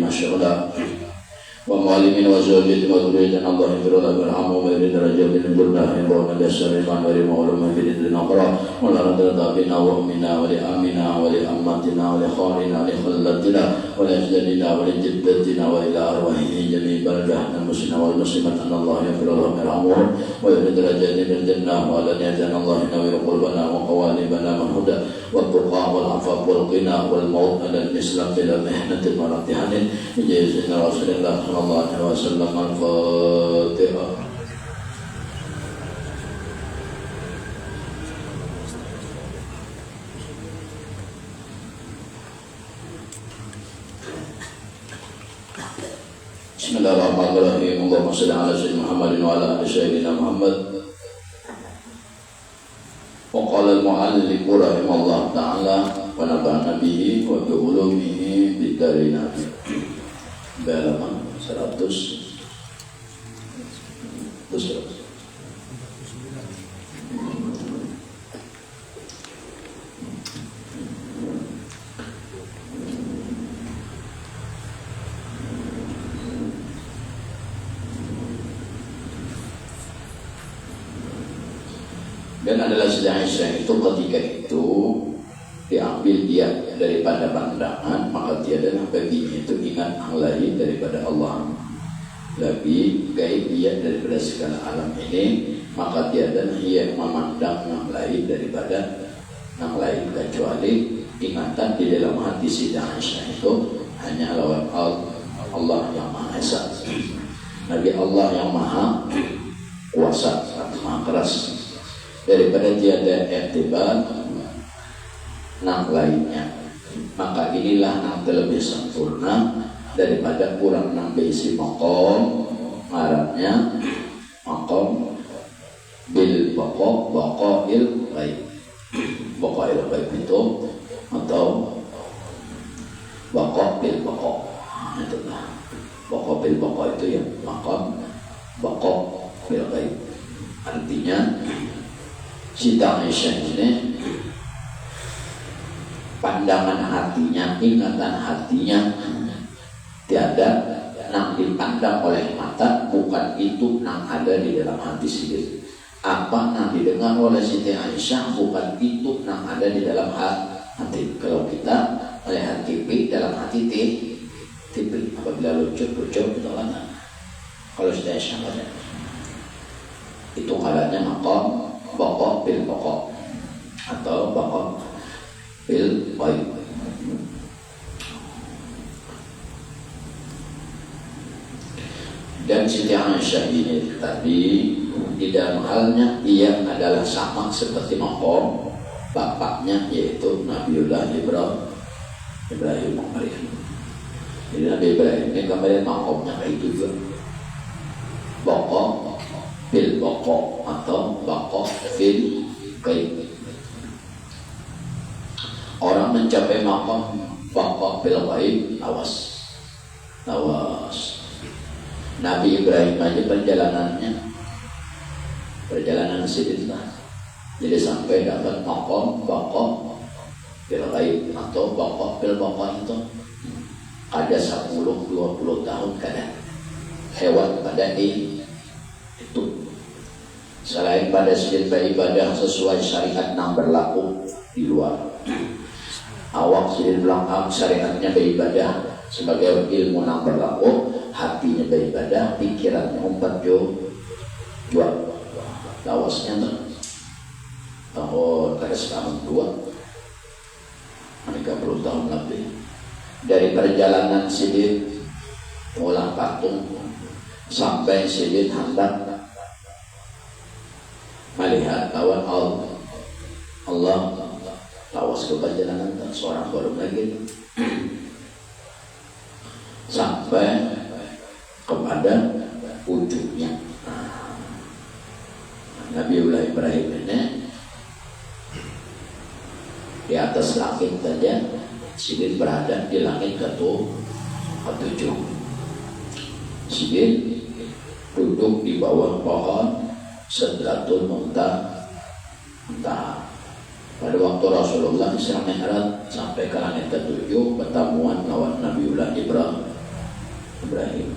masyarakat wa mu'alimin wa zawjatin wa dhurriyyatin Allah yaghfir lahu warhamhu wa yaghfir darajatin jannah wa nabiyyina wa nabiyina wa ulama fi dinil aqra wa la radda bina wa minna wa li amina wa li ammatina wa li kharina wa li khallatina wa li ajdadina wa li jiddatina wa ila arwahi jami' baldah al muslimina wal muslimat Allah yaghfir lahu warhamhu wa yaghfir darajatin jannah wa la yaj'al Allah nawir qulubana wa qawalibana man huda wa tuqa wal afaf wal qina wal maut ala al-islam bila mihnatin wa ratihanin bijazina rasulillah sallallahu alaihi wasallam. Al-Fatihah. Bismillahirrahmanirrahim. Allahumma shalli ala sayyidina Muhammadin wa ala ali sayyidina Muhammad. Wa qala al-mu'allif rahimahullah ta'ala wa nafa'ana bihi wa bi ulumihi bid darin amin. Halaman 100 dan adalah sedang Aisyah itu ketika itu diambil dia daripada pandangan, maka dia adalah baginya itu ingat yang lain daripada Allah, lebih gaib dia daripada segala alam ini, maka dia adalah yang memandang yang lain daripada yang lain, kecuali ingatan di dalam hati Siti Aisyah itu hanya lawan Allah yang Maha Esa, Nabi Allah yang Maha Kuasa, Maha Keras, daripada tiada i'tibar nang lainnya. Maka inilah yang terlebih sempurna daripada kurang nang beisi maqam, ngarannya maqam bil baqail ghaib. Baqail ghaib itu atau baqail baqa. Itulah baqail baqa itu ya, maqam baqail ghaib. Artinya Siti Aisyah ini pandangan hatinya, ingatan hatinya tiada nang dipandang oleh mata, bukan itu nang ada di dalam hati sendiri. Apa nang didengar oleh Siti Aisyah, bukan itu nang ada di dalam hati. Kalau kita melihat TV dalam hati TV, apabila lucu itu kan. Kalau Siti Aisyah ada, itu kalanya maqam baqa bil baqa atau baqa bil ghaib. Dan Siti Aisyah ini tadi di dalam halnya ia adalah sama seperti maqam bapaknya, yaitu Nabiullah Ibrahim. Jadi Nabi Ibrahim ini kembali maqamnya kayak itu juga, baqa bil baqa atau baqa fil ghaib. Orang mencapai maqam baqa bil ghaib, awas. Nabi Ibrahim aja perjalanan sedikitlah, jadi sampai dapat maqam baqa bil ghaib atau baqa bil baqa itu ada 10-20 tahun kadang hewan pada itu. Selain pada sujud beribadah sesuai syariat yang berlaku di luar, awak sujud belakang syariatnya beribadah sebagai ilmu yang berlaku, hatinya beribadah, pikirannya umpat jual lawasnya tahun kada setahun 30 tahun lebih dari perjalanan sujud ulang patung sampai sujud hendak melihat lawan Allah, lawas ke perjalanan dan seorang baru lagi sampai kepada ujungnya. Nabiullah Ibrahim ini di atas langit saja, Sidin berada di langit ke-7. Sidin duduk di bawah pohon Sidratul Muntaha. Pada waktu Rasulullah Isra Mi'raj sampai ke langit ke-7 pertemuan lawan Nabiullah Ibrahim.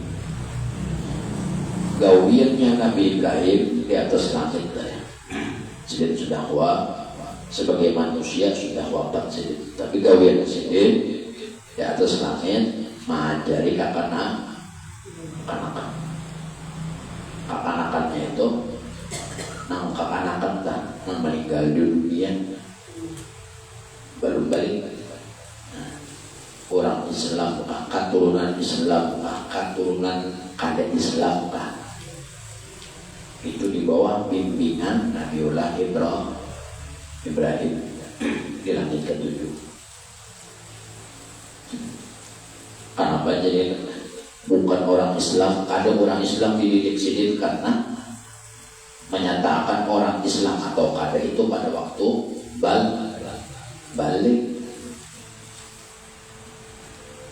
Gawiannya Nabi Ibrahim di atas langit ya. Sidin sudah sebagai manusia sudah wafat Sidin, tapi gawian Sidin di atas langit mengajari kakanakannya itu kakanakan tak meninggal di dunia baru balik. Orang Islam keturunan Islam keturunan kadek Islam itu di bawah bimbingan Nabiullah Ibrahim di langit ke-7. Kenapa jadi bukan orang Islam? Kadang orang Islam dididik Sidin karena menyatakan orang Islam atau kada itu pada waktu balik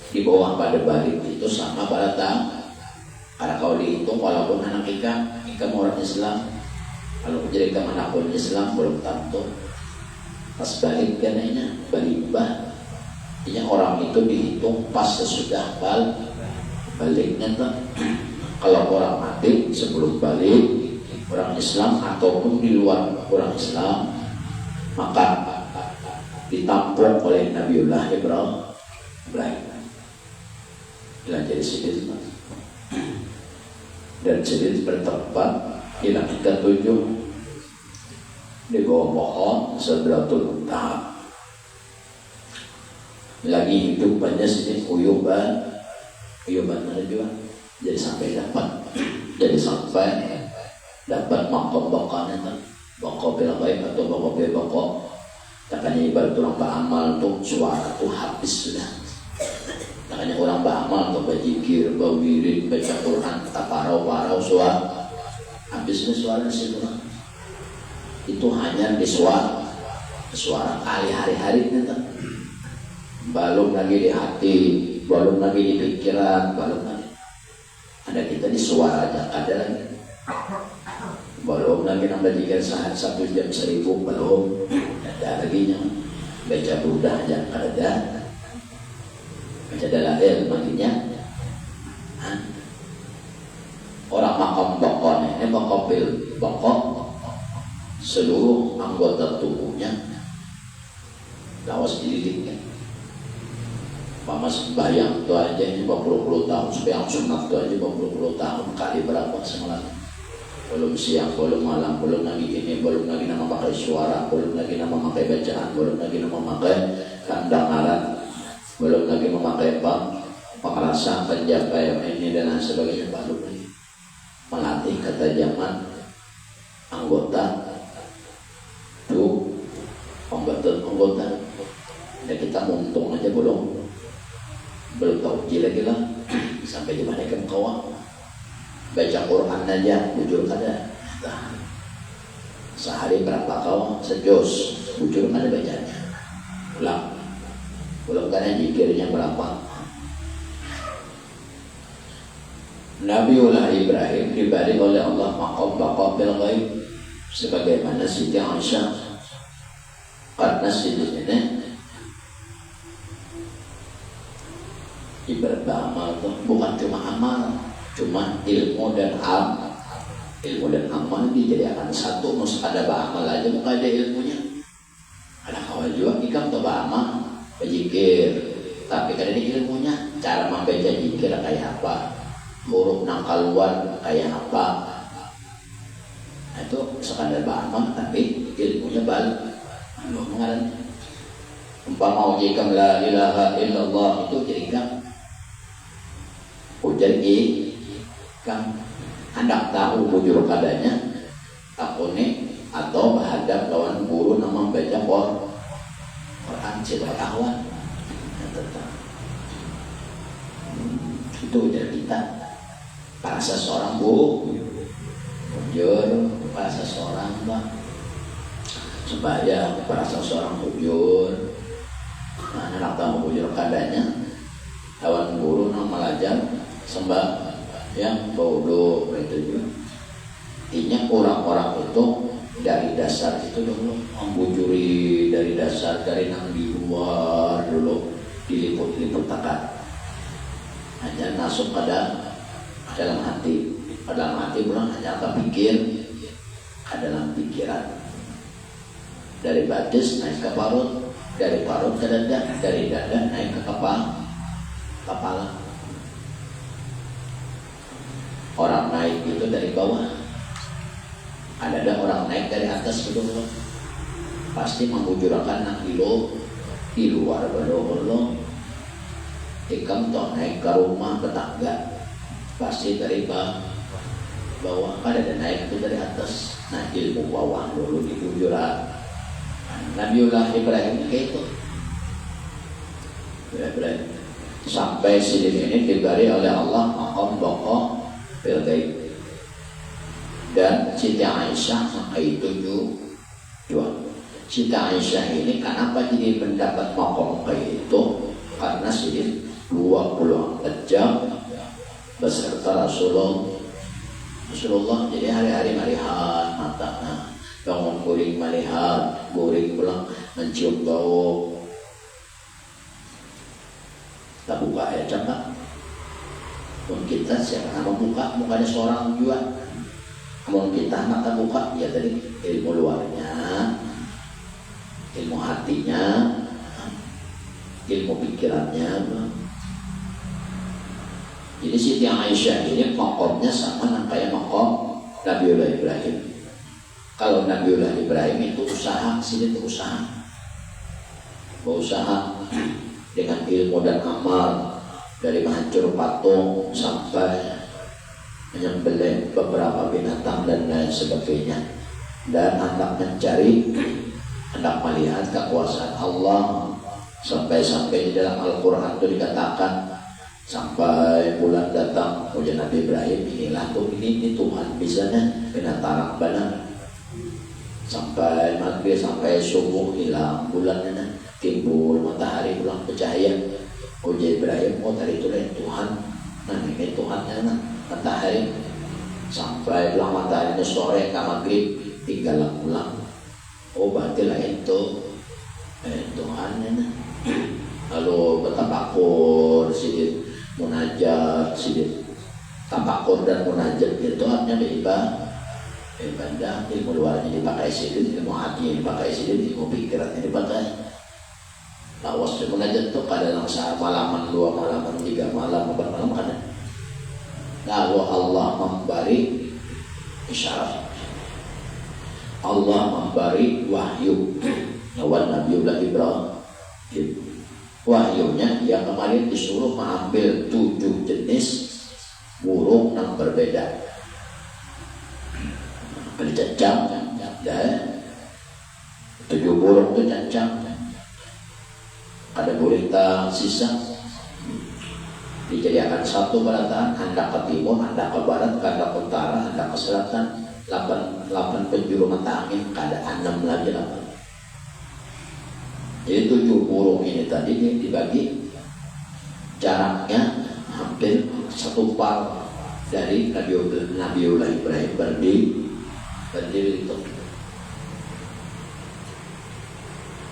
di bawah pada balik itu sama pada karena kalau dihitung walaupun anak ikam orang Islam, kalau jadi ikam anak pun Islam belum tentu pas balik kananya balibah. Artinya orang itu dihitung pas sesudah baliknya tuh. Kalau orang mati sebelum balik orang Islam ataupun di luar orang Islam, maka ditampung oleh Nabiullah Ibrahim. Bila jadi Sidin dan Sidin bertempat di langit ke-7 di bawah pohon Sidratul Muntaha. Lagi hidup banyak Sidin uyuban juga. Jadi sampai dapat makom bakannya kan, bakal belakang atau bakal takkannya ibarat orang beramal tuh suara tuh habis sudah. Takkannya orang beramal tuh berzikir, berwirid, baca Quran, parau suara habisnya suara sih tuh. Itu hanya di suara kali hari-hari itu. Belum lagi di hati, belum lagi di pikiran, belum lagi. Ada kita di suara aja ada lagi. Belum lagi nambah jikir saat 1 jam 1000 belum ada lagi nya. Baca Buddha aja ada. Baca Dalail makinnya. Orang makam bokon ini bokok seluruh anggota tubuhnya lawas dililitnya. Mama sembahyang itu aja ini 40 tahun, sembahyang sunat itu aja 40 tahun, kali berapa semalam? Belum siang, belum malam, belum lagi ini, belum lagi nama pakai suara, belum lagi nama pakai bacaan, belum lagi nama pakai kandang alat, belum lagi memakai pemerasan, penjaga ini dan lain sebagainya, baru lagi melatih ketajaman anggota tuh anggota. Ya kita untung aja belum tahu gila-gila sampai di mana kan kawan baca Quran aja bujur kada sehari berapa kawan sejus bujur kada bacanya ulang kada zikirnya berapa. Nabiullah Ibrahim diberi oleh Allah maqam bil ghaib sebagaimana Siti Aisyah karena Siti ini ibarat beramal itu bukan cuma amal, cuma ilmu dan amal dijadikan satu. Mus ada beramal aja bukan ada ilmunya. Ada kawan juga ikam tuh beramal berzikir, tapi kan ada ilmunya, cara membaca zikir kayak apa, huruf nangkaluan kayak apa. Nah, itu sekadar beramal tapi ilmunya balik. Mengarang umpama ujikam la ilaha illallah itu jadikan ujar kan hendak tahu bujur kadanya takune atau menghadap lawan guru nama baca Quran cita kawan itu ujar kita para seseorang bujur para seseorang supaya para seseorang bujur hendak tahu bujur kadanya lawan guru nama belajar sembah yang bodoh itu juga. Intinya orang-orang itu dari dasar itu dulu membujuri dari dasar dari nang di luar dulu diliput-liput takat. Nah, hanya masuk pada dalam hati. Dalam hati pulang hanya terpikir dalam pikiran. Dari batis naik ke parut, dari parut ke dada, dari dada naik ke kepala. Orang naik itu dari bawah, ada orang naik dari atas gitu loh. Pasti membujurakan nak di luar berdoa. Ikam toh naik ke rumah tetangga, pasti dari bawah. Ada naik itu dari atas. Nah ilmu bawah dulu di bujuran. Nabiullah Ibrahim kayak itu. Sampai sini ini diberi oleh Allah maqam baqa fil ghaib. Dan Siti Aisyah maka itu dua. Siti Aisyah ini kenapa jadi mendapat maqam kayak itu? Karena sini 24 jam beserta Rasulullah. Jadi hari-hari melihat mata, bangun guring melihat, guring pulang mencium bau. Tak buka ya coba. Pun kita siapa nama buka, mukanya seorang juga. Namun kita mata buka ya tadi ilmu luarnya, ilmu hatinya, ilmu pikirannya. Jadi Siti Aisyah ini makomnya sama kayak makom Nabiullah Ibrahim. Kalau Nabiullah Ibrahim itu usaha, sini itu usaha, berusaha dengan ilmu dan amal, dari menghancur patung sampai menyembelih beberapa binatang dan lain sebagainya, dan hendak mencari, hendak melihat kekuasaan Allah, sampai di dalam Al-Quran itu dikatakan sampai bulan datang ujian Nabi Ibrahim, inilah tuh ini Tuhan bisanya binatang benar. Sampai maghrib sampai subuh hilang bulannya, timbul matahari pulang bercahaya. Ujian Ibrahim, oh tadi itu lain Tuhan, nah ini Tuhannya nah matahari. Sampai pulang matahari sore ke maghrib tinggal pulang, oh berarti lain itu Tuhannya nah. Lalu bertafakur sedikit, munajat sedikit, tafakur dan munajat itu artinya ibadah. Ilmu luarnya dipakai sedikit, ilmu hatinya dipakai sedikit, ilmu pikirannya dipakai. Lawas munajat itu kadang malaman, 2 malaman, 3 malam, 4 malam kan. Lalu Allah memberi isyarat, Allah memberi wahyu lawan Nabiullah Ibrahim. Wahyunya yang kemarin disuruh mengambil 7 jenis burung yang berbeda. Bercancang dan 7 burung itu cancang. Ada burita sisa dijadikan satu barataan, hendak ke timur, hendak ke barat, hendak ke utara, hendak ke selatan. 8 penjuru mata angin, keadaan 6 lagi 8. Jadi 7 burung ini tadi dibagi jaraknya hampir 1 par dari Nabiullah Ibrahim berdiri itu.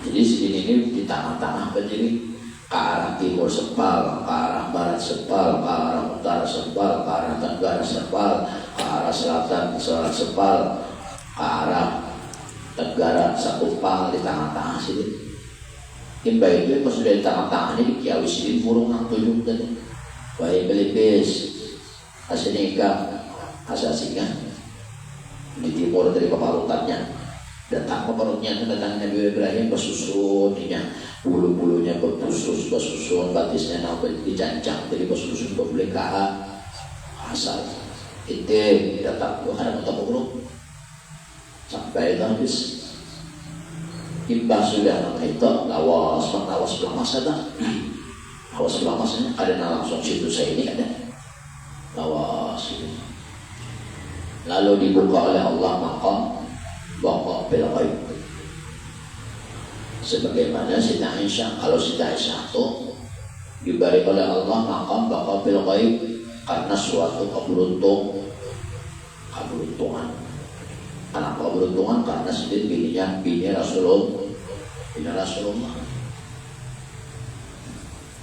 Jadi sini ini di tengah-tengah berdiri, ke arah timur sepal, ke arah barat sepal, ke arah utara sepal, ke arah tenggara sepal, ke arah selatan sepal, ke arah tenggara 1 pal di tengah-tengah sini. Imba itu pas sudah di tengah-tengahnya dikiawi sini burung yang 7 tadi. Wahai belipis, asenika, asasika di timur dari keparutannya. Datang keparutnya itu datang Nabi Ibrahim bersusun, bulu-bulunya bersusun, batisnya nampak dicancang, jadi bersusun boleh ke asal. Itu datang ada mata burung sampai habis. Imbah sudah itu lawas belamas ada. Lawas belamasnya ada langsung situ saya ini ada. Lawas itu. Lalu dibuka oleh Allah maqam baqa bil ghaib. Sebagaimana Siti Aisyah, kalau Siti Aisyah itu diberi oleh Allah maqam baqa bil ghaib karena suatu keberuntungan. Kenapa keberuntungan? Karena sedih bini Rasulullah.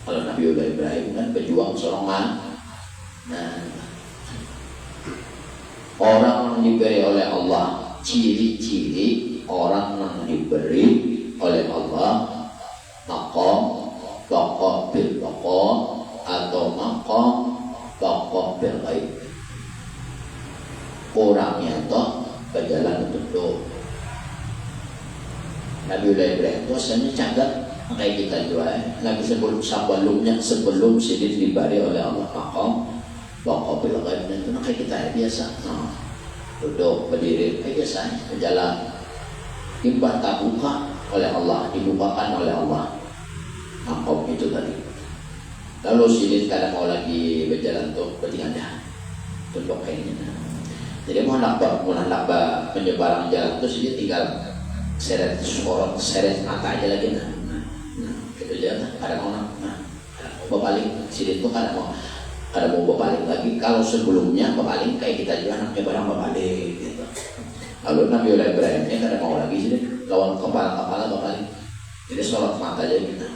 Kalau Nabiullah Ibrahim kan pejuang seorang Nah, orang yang diberi oleh Allah, ciri-ciri orang yang diberi oleh Allah maqam baqa bil baqa atau maqam baqa bil ghaib. Orangnya itu berjalan tunduk. Nabi Ibrahim itu asalnya cadat kayak kita juga lagi sebelum sidin diberi oleh Allah maqam baqa bil ghaib itu kayak kita biasa. Duduk berdiri kayak biasa berjalan. Tiba tak buka oleh Allah, dibukakan oleh Allah maqam itu tadi. Lalu sidin kadang mau lagi berjalan tuh bertinggal tunduk kayaknya. Jadi mau nampak penyebaran jalan terus dia tinggal seret mata aja lagi nah gitu aja. Ada mau berbalik sidin tuh kadang mau berbalik lagi. Kalau sebelumnya berbalik kayak kita juga anaknya barang berbalik gitu. Lalu Nabi Ibrahim ini kadang mau lagi sidin lawan kepala berbalik. Jadi sholat mata aja gitu.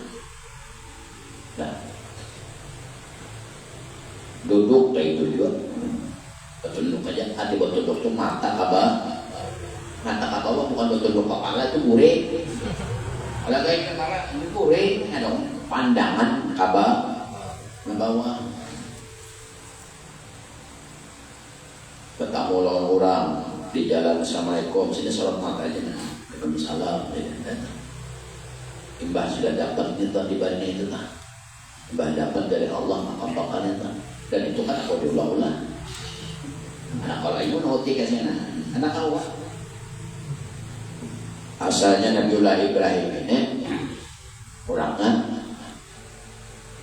Nah, duduk kayak itu juga. Bertunduk aja, hati bertunduk itu mata kabah bukan bertunduk kepala itu bure. Kalau kayak kepala ini bure, dong pandangan kabah ke bawah. Ketemu lawan orang di jalan assalamualaikum, sini sholat mata aja nah, waalaikumsalam. Imbah sudah dapat itu di badan itu nah, imbah dapat dari Allah maka bakalnya nah. Dan itu kan aku diulang-ulang. Anak kalau ibu noti kasihnya anak awak. Asalnya Nabiullah Ibrahim ini orangnya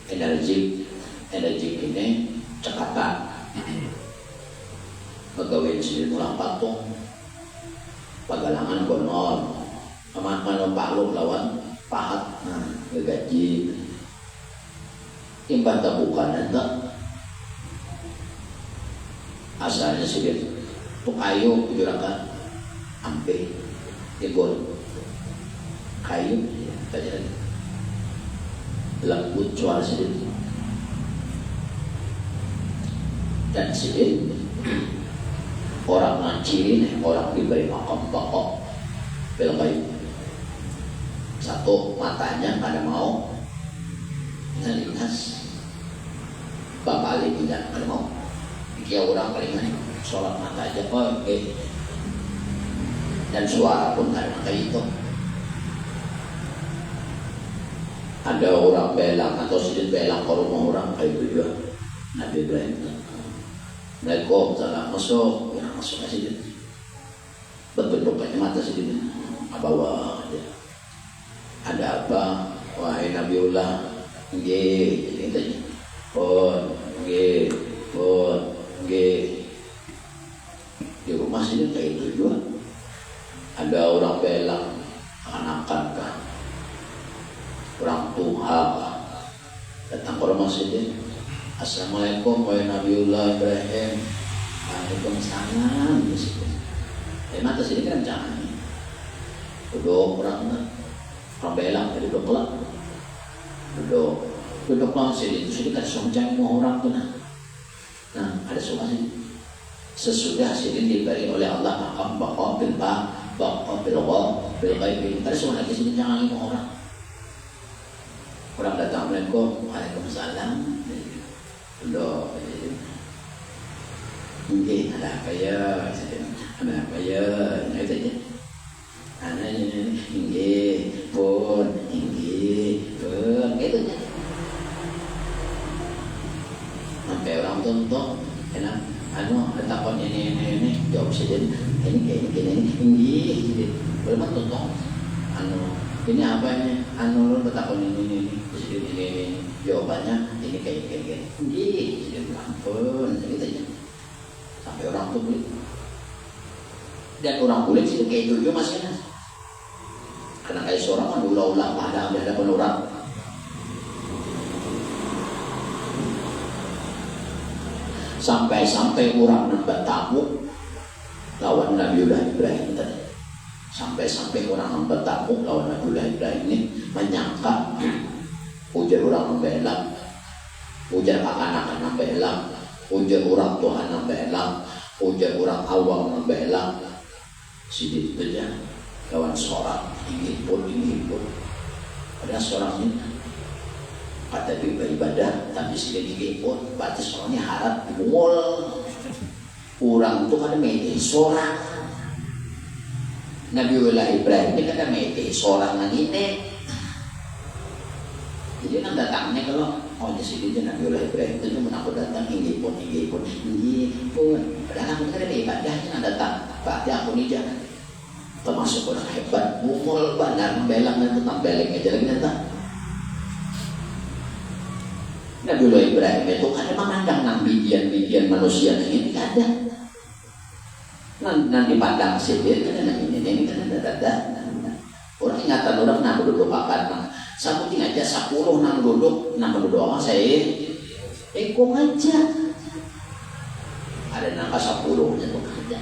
energik ini cekatan. Pegawai sini mulang patung, pagalangan bonol, makan palu lawan pahat, ngegaji. Imbang bukan entah. Asalnya sih dia tuh kayu juragan ampe tegol kayu aja lembut suara sedikit dan sedikit orang ngancilin orang diberi makam bakok bil ghaib. Satu matanya kada mau ngelintas bapak lagi tidak kada mau. Ya orang palingan sholat mata aja dan suara pun karena kayak itu. Ada orang belang atau sidin belang ke rumah orang kayak itu juga Nabi Ibrahim. Waalaikumsalam masuk aja sidin. Bertunduk aja mata sidin bawah aja. Ada apa? Wahai Nabiullah, nggih gitu aja. Pun di rumah sini kayak itu juga ada orang belang anakan kah orang tua datang ke rumah sini. Assalamualaikum wahai Nabiullah Ibrahim. Waalaikumsalam. Mata sini kan jangan duduk orang belang tadi duduk lah duduk sini itu kan songcang mau orang tuh nah ada soal sini. Sesudah sini diberi oleh Allah maqam baqa bil ghaib. Ada soal lagi sini jangan lima orang datang waalaikumsalam. Duduk mungkin ada apa ya itu aja. Anak ini pun gitu aja. Sampai orang tonton enak takon ini jawab saja ini kayak ini belum tonton ini apa ini lu takon ini jawabannya ini kayak ini ampun gitu aja. Sampai orang tuh beli dan orang kulit sih kayak itu juga masih karena kayak seorang kan ulah-ulah ada orang. Sampai orang nampak tamu lawan Nabiullah Ibrahim tadi. Sampai orang nampak tamu lawan Nabiullah Ibrahim ini menyangka ujar orang membelang, ujar akan-akan membelang, ujar orang Tuhan nambelang, ujar orang awam nambelang, sidik saja lawan seorang ini pun. Ada seorang ini kata ibadah tapi sedikit pun berarti seorangnya harap mul orang itu kada mete seorang Nabiullah Ibrahim ini kada mete seorang yang ini. Jadi kan datangnya kalau di sini Nabiullah Ibrahim itu cuma aku datang ini pun. Padahal aku kada ibadahnya kan datang berarti aku nih jangan termasuk orang hebat mul benar membelang itu tambeleng aja lagi datang. Nabiullah Ibrahim itu kan memandang bidian manusia ini ada. Nanti pandang sendiri kan ini kan ada. Orang ingatan orang nak duduk akan sabuting aja 10 nang duduk apa saya kok aja. Ada nangka 10-nya tuh aja.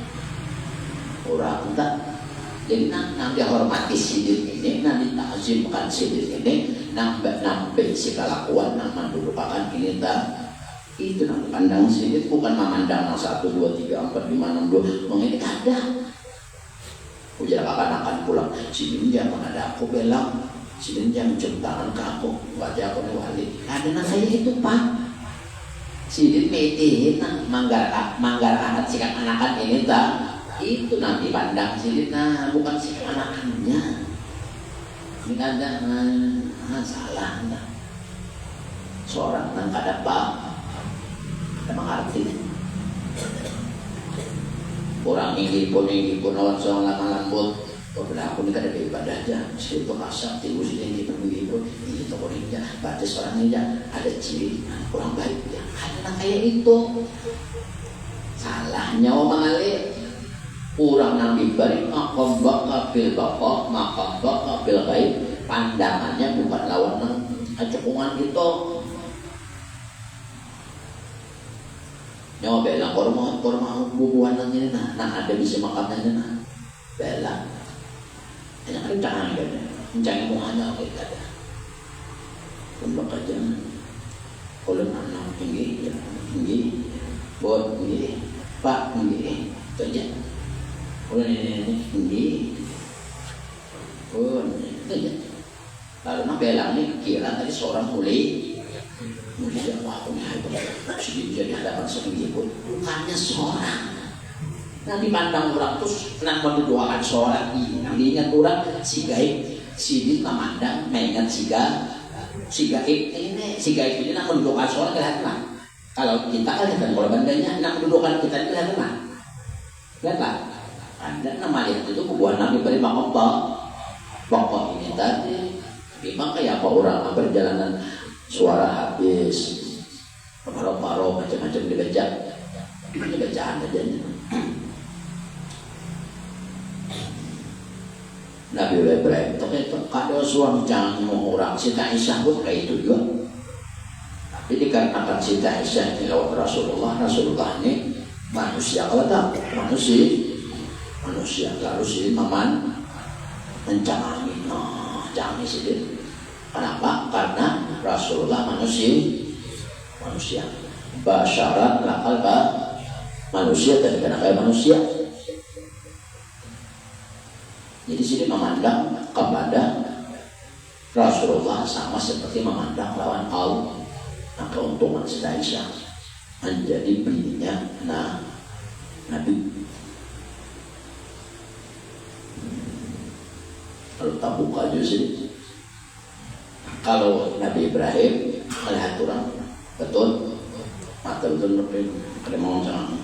Orang tak jadi nang dihormati sidir ini, nang ditazimkan sidir ini, nang si kelakuan, nang mendudukakan ini tak itu nang pandang sidir bukan memandang nang 1, 2, 3, 4, 5, 6, 2 mengini ada. Ujar akan pulang si dia menghadap aku belang, si dia mencium tangan ke aku, wajah aku wali. Ada nang saya itu pak. Si mete manggar anak si anakan ini tak. Itu nanti pandang silit bukan si anakannya. Ini ada salah nah. Seorang nang kada ada mengerti. Orang ini pun lawan seorang lambut. Beberapa pun kada ibadah aja. Situ kasar tiru sini pun ini toko ninja. Berarti seorang ninja ada ciri kurang baik ya. Ada nang kayak itu. Salahnya omong alih. Kurang nabi bari makam baka bil baka makam baka bil gaib pandangannya bukan lawan nang cekungan itu nyawa bela korma bubuhan nang ini nah ada bisa makamnya nah bela hanya kencang aja kencang hanya kita ada untuk aja kalau anak tinggi buat tinggi pak tinggi itu aja. Udah ini tinggi, lalu nak belang ni kira tadi seorang mulai wah sedih jadi hadapan sendiri pun bukannya seorang. Nah dipandang orang terus nak mendoakan seorang dirinya orang si gaib si dia memandang mengingat si gaib ini nak mendoakan seorang kelihatan. Kalau kita kelihatan kalau bandanya nak mendoakan kita kelihatan kelihatan. Ada nama itu kebuahan Nabi beri makam pokok ini tadi. Memang kayak apa orang perjalanan suara habis, paro-paro macam-macam dibajak, dibacaan aja. Nabi Ibrahim itu kalau suami jangan mau orang Siti Aisyah pun kayak itu juga. Tapi dikarenakan Siti Aisyah ini lewat Rasulullah ini manusia kalau tak manusia lalu si maman mencangangi canggih sendiri. Kenapa? Karena Rasulullah manusia basyarat lakal manusia dan kena kayak manusia. Jadi sini memandang kepada Rasulullah sama seperti memandang lawan Allah. Nah keuntungan Siti Aisyah menjadi bininya Nabi. Kalau tak buka aja sih. Kalau Nabi Ibrahim melihat orang betul ada mau jangan.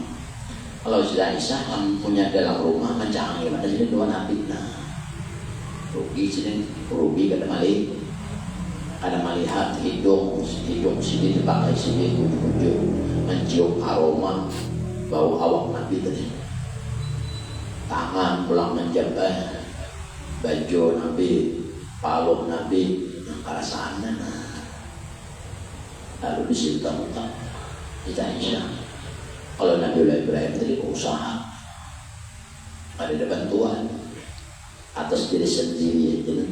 Kalau sudah Aisyah punya dalam rumah mencang gimana jadi dua Nabi rugi kada melihat hidung sini dipakai sini tujuh mencium aroma bau awak Nabi tadi. Tangan pulang menjabat baju Nabi, paluh Nabi, ke sana. Lalu disinta-minta Siti Aisyah. Kalau Nabiullah Ibrahim tadi usaha, ada bantuan atas diri sendiri itu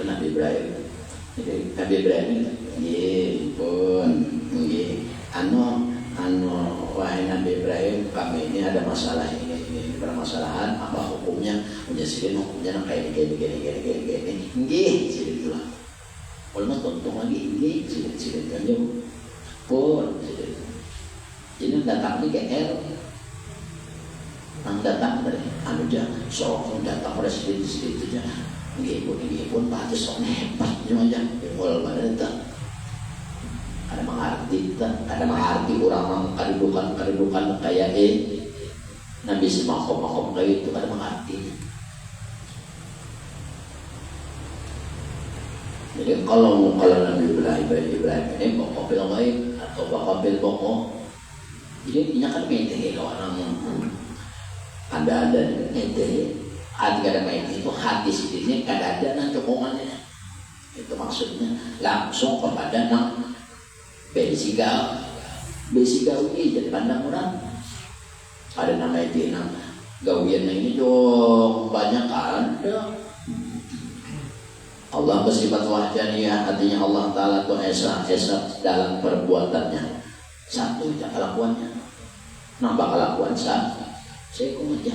Nabi Ibrahim. Jadi Nabi Ibrahim pun kami ini ada masalah ini permasalahan apa hukumnya, punya sidin hukumnya kayak gini nggih sidin pula ulama tonton lagi nggih sidin kan jauh pun sidin ini datang di GR nang datang dari anu jangan soalnya datang presiden itu jangan nggih pun pasti sok hebat aja mulai pada datang ada mengarti orang kedudukan kayak Nabi semakom kayak itu ada mengarti. Jadi kalau Nabi Ibrahim ini pokok bil baik atau bakal bil pokok, jadi ini kan mete kalau orang ada mete hati kada mete itu hati sendiri kada ada nang cokongannya itu maksudnya langsung kepada nang besiga ini jadi pandang orang ada nama itu nama gawian ini dong banyak kan Allah bersifat wahdaniyah artinya Allah Ta'ala itu esa dalam perbuatannya satu aja kelakuannya nampak kelakuan saya kok aja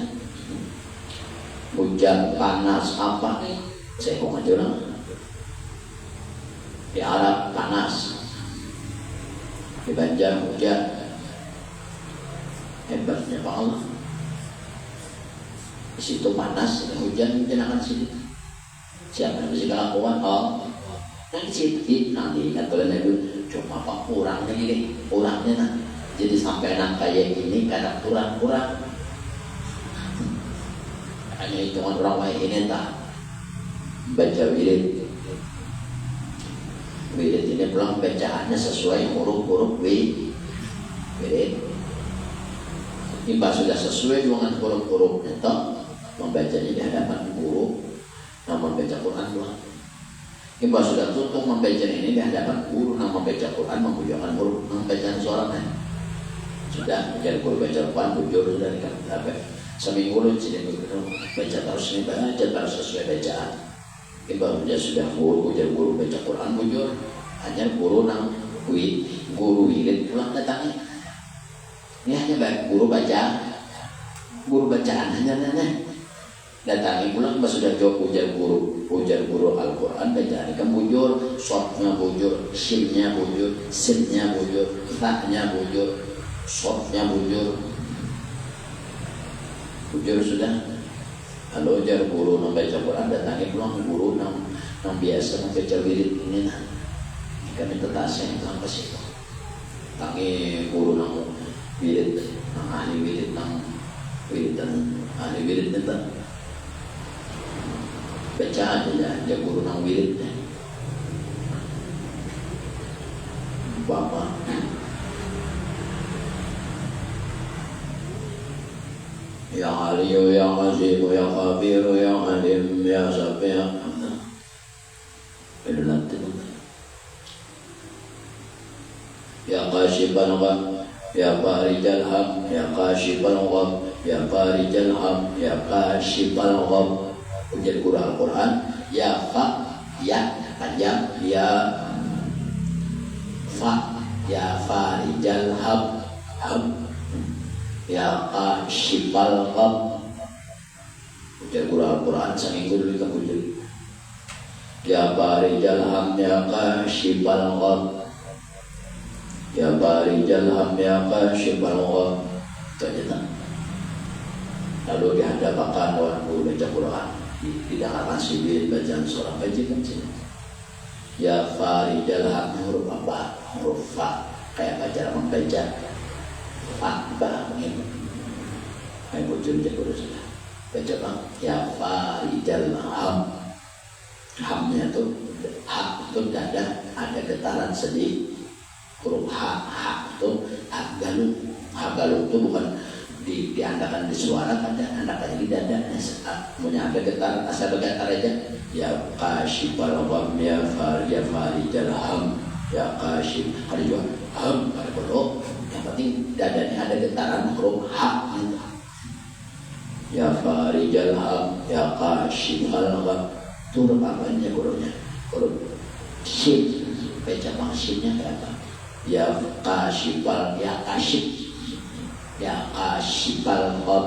hujan panas apa saya kok aja orang di Arab panas di Banjar hujan hebatnya Pak Allah di situ panas hujan akan situ siapa yang bisa kelakuan nanti situ nanti ingat kalian itu cuma apa kurangnya jadi sampai anak kayak ini kadang kurang hanya hitungan orang lain ini tak baca wirid ini pulang bacaannya sesuai huruf-huruf wirid. Imba sudah sesuai dengan huruf-hurufnya toh membacanya di hadapan guru, namun baca Quran pulang. Imba sudah tutup membaca ini di hadapan guru, namun baca Quran membujukan huruf membacaan suaranya. Sudah jadi guru baca Quran bujur sudah dikatakan seminggu lu sini baca terus sesuai bacaan. Ibaratnya sudah guru baca Quran bujur hanya guru nang guru wirid pulang datangnya ini hanya baik guru bacaan hanya datangi pulang pas sudah jawab ujar guru Al-Quran bacaan kan bujur shotnya bujur shimnya bujur sinnya bujur taknya bujur shotnya bujur sudah. Kalau jar guru membaca Quran datangi pulang guru nang biasa membaca wirid ini kami tetasnya sampai situ. Tangi guru nang wirid nang ahli wirid nang wiridan ahli wirid itu baca aja guru nang wirid Bapak Ya Aliyu, Ya Azimu, Ya Khabiru, Ya Alim, Ya Sabi, Ya Hamdan. Ya Qashibal Gham, Ya Farijal Ham, Ya Qashibal Gham, Ya Farijal Ham, Ya Qashibal Gham. Ujian guru Al-Quran, Ya Fa, Ya panjang, Ya Fa, Ya Farijal Ham, Ya Qashibal Gham. Ujian guru Al-Quran seminggu dulu kita ujian. Ya Farijal Ham, Ya Qashibal Gham, Ya Farijal Ham, Ya Qashibal Gham. Itu aja. Lalu dihadapkan orang guru baca Quran di dalam sibir bacaan seorang bajikan sini. Ya Farijal Ham, huruf apa? Huruf Fa. Kayak baca membaca Fa ini. Ayo bujur jago sudah. Baca bang. Ya Farijal Ham. Hamnya itu hak itu dada ada getaran sedih. Huruf hak itu hak galuk itu bukan diandakan di suara ada andakannya di dada punya ada getaran asal bergetar aja. Ya Qashibal Gham, Ya Farijal Ham, Ya Qashib ada juga ham ada belum yang penting dadanya ada getaran huruf hak gitu. Ya Farijal Ham, Ya Qashibal Gham. Huruf apanya gurunya? Huruf shin. Baca bang shinnya kayak apa? Ya Qashibal, Ya Qashib. ya kasyifal gham.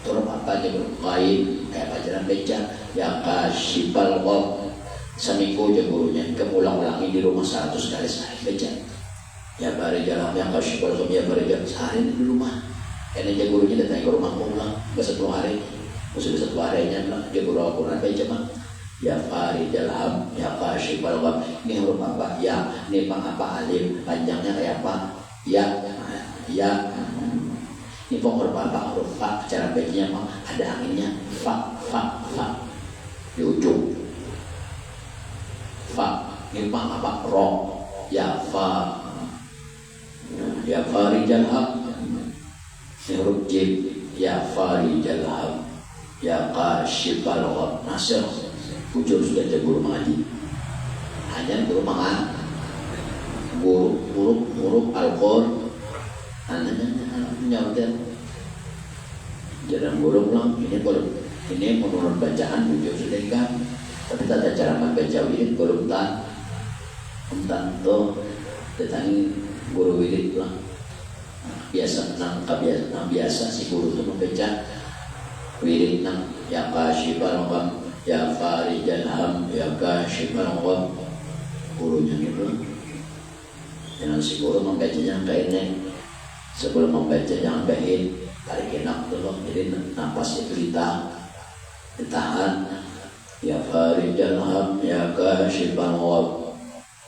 Huruf apa aja huruf lain kayak pelajaran beca ya kasyifal gham. Seminggu aja gurunya kemulang-ulangi di rumah 100 kali sehari beca ya barijal ham ya kasyifal gham ya barijal sehari di rumah. Karena aja gurunya datang ke rumah pulang nggak 1 hari, sudah 1 harinya lah dia guru Al-Quran beca mah ya farijal ham ya kasyifal gham. Ini huruf apa ya, ini apa alif panjangnya kayak apa ya ya. Ini huruf apa huruf fa, cara bacanya mah ada anginnya fa di ujung fa. Ini apa ro ya fa ya farijal ham. Ini huruf jim ya farijal ham ya kasyifal gham. Nasir ujung sudah jadi guru mengaji hanya guru mengaji huruf Al-Qur'an anaknya nyawatin jarang guru pulang ini menurut bacaan ujung sudah kan, tapi tata cara membaca wirid guru entan tuh datangi guru wirid pulang biasa si guru tuh membaca wirid nang ya kasyifal gham ya farijal ham ya kasyifal gham. Gurunya gitu dengan si guru membacanya kayaknya sebelum membaca jangan bahin tarik enak dulu, jadi napas itu ditahan ya farijal ham ya kasyifal gham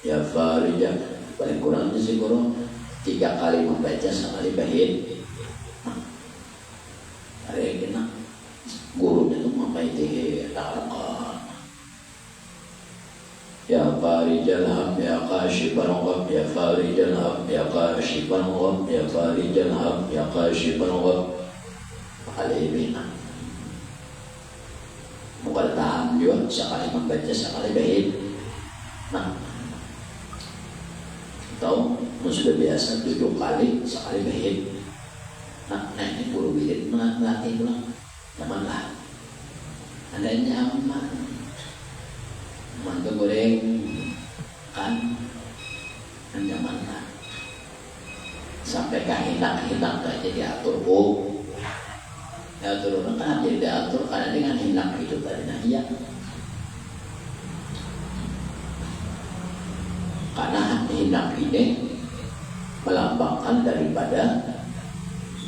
ya farijal. Paling kurangnya si guru 3 kali membaca sekali bahin tarik enak. Gurunya itu memaiti ta'alaqan ya farijal ham ya kasyifal gham ya farijal ham ya kasyifal gham ya farijal ham ya kasyifal gham. Alimina bukan tahan juga sekali membaca sekali bahin. Nah tahu sudah biasa 7 kali sekali bahin. Nah ini guru wirid melatih pulang nyaman lah adanya aman mantu goreng kan nyaman lah sampai hinak aja diatur diatur orang kan jadi diatur karena dengan hinak itu tadinya iya karena hinak ini melambangkan daripada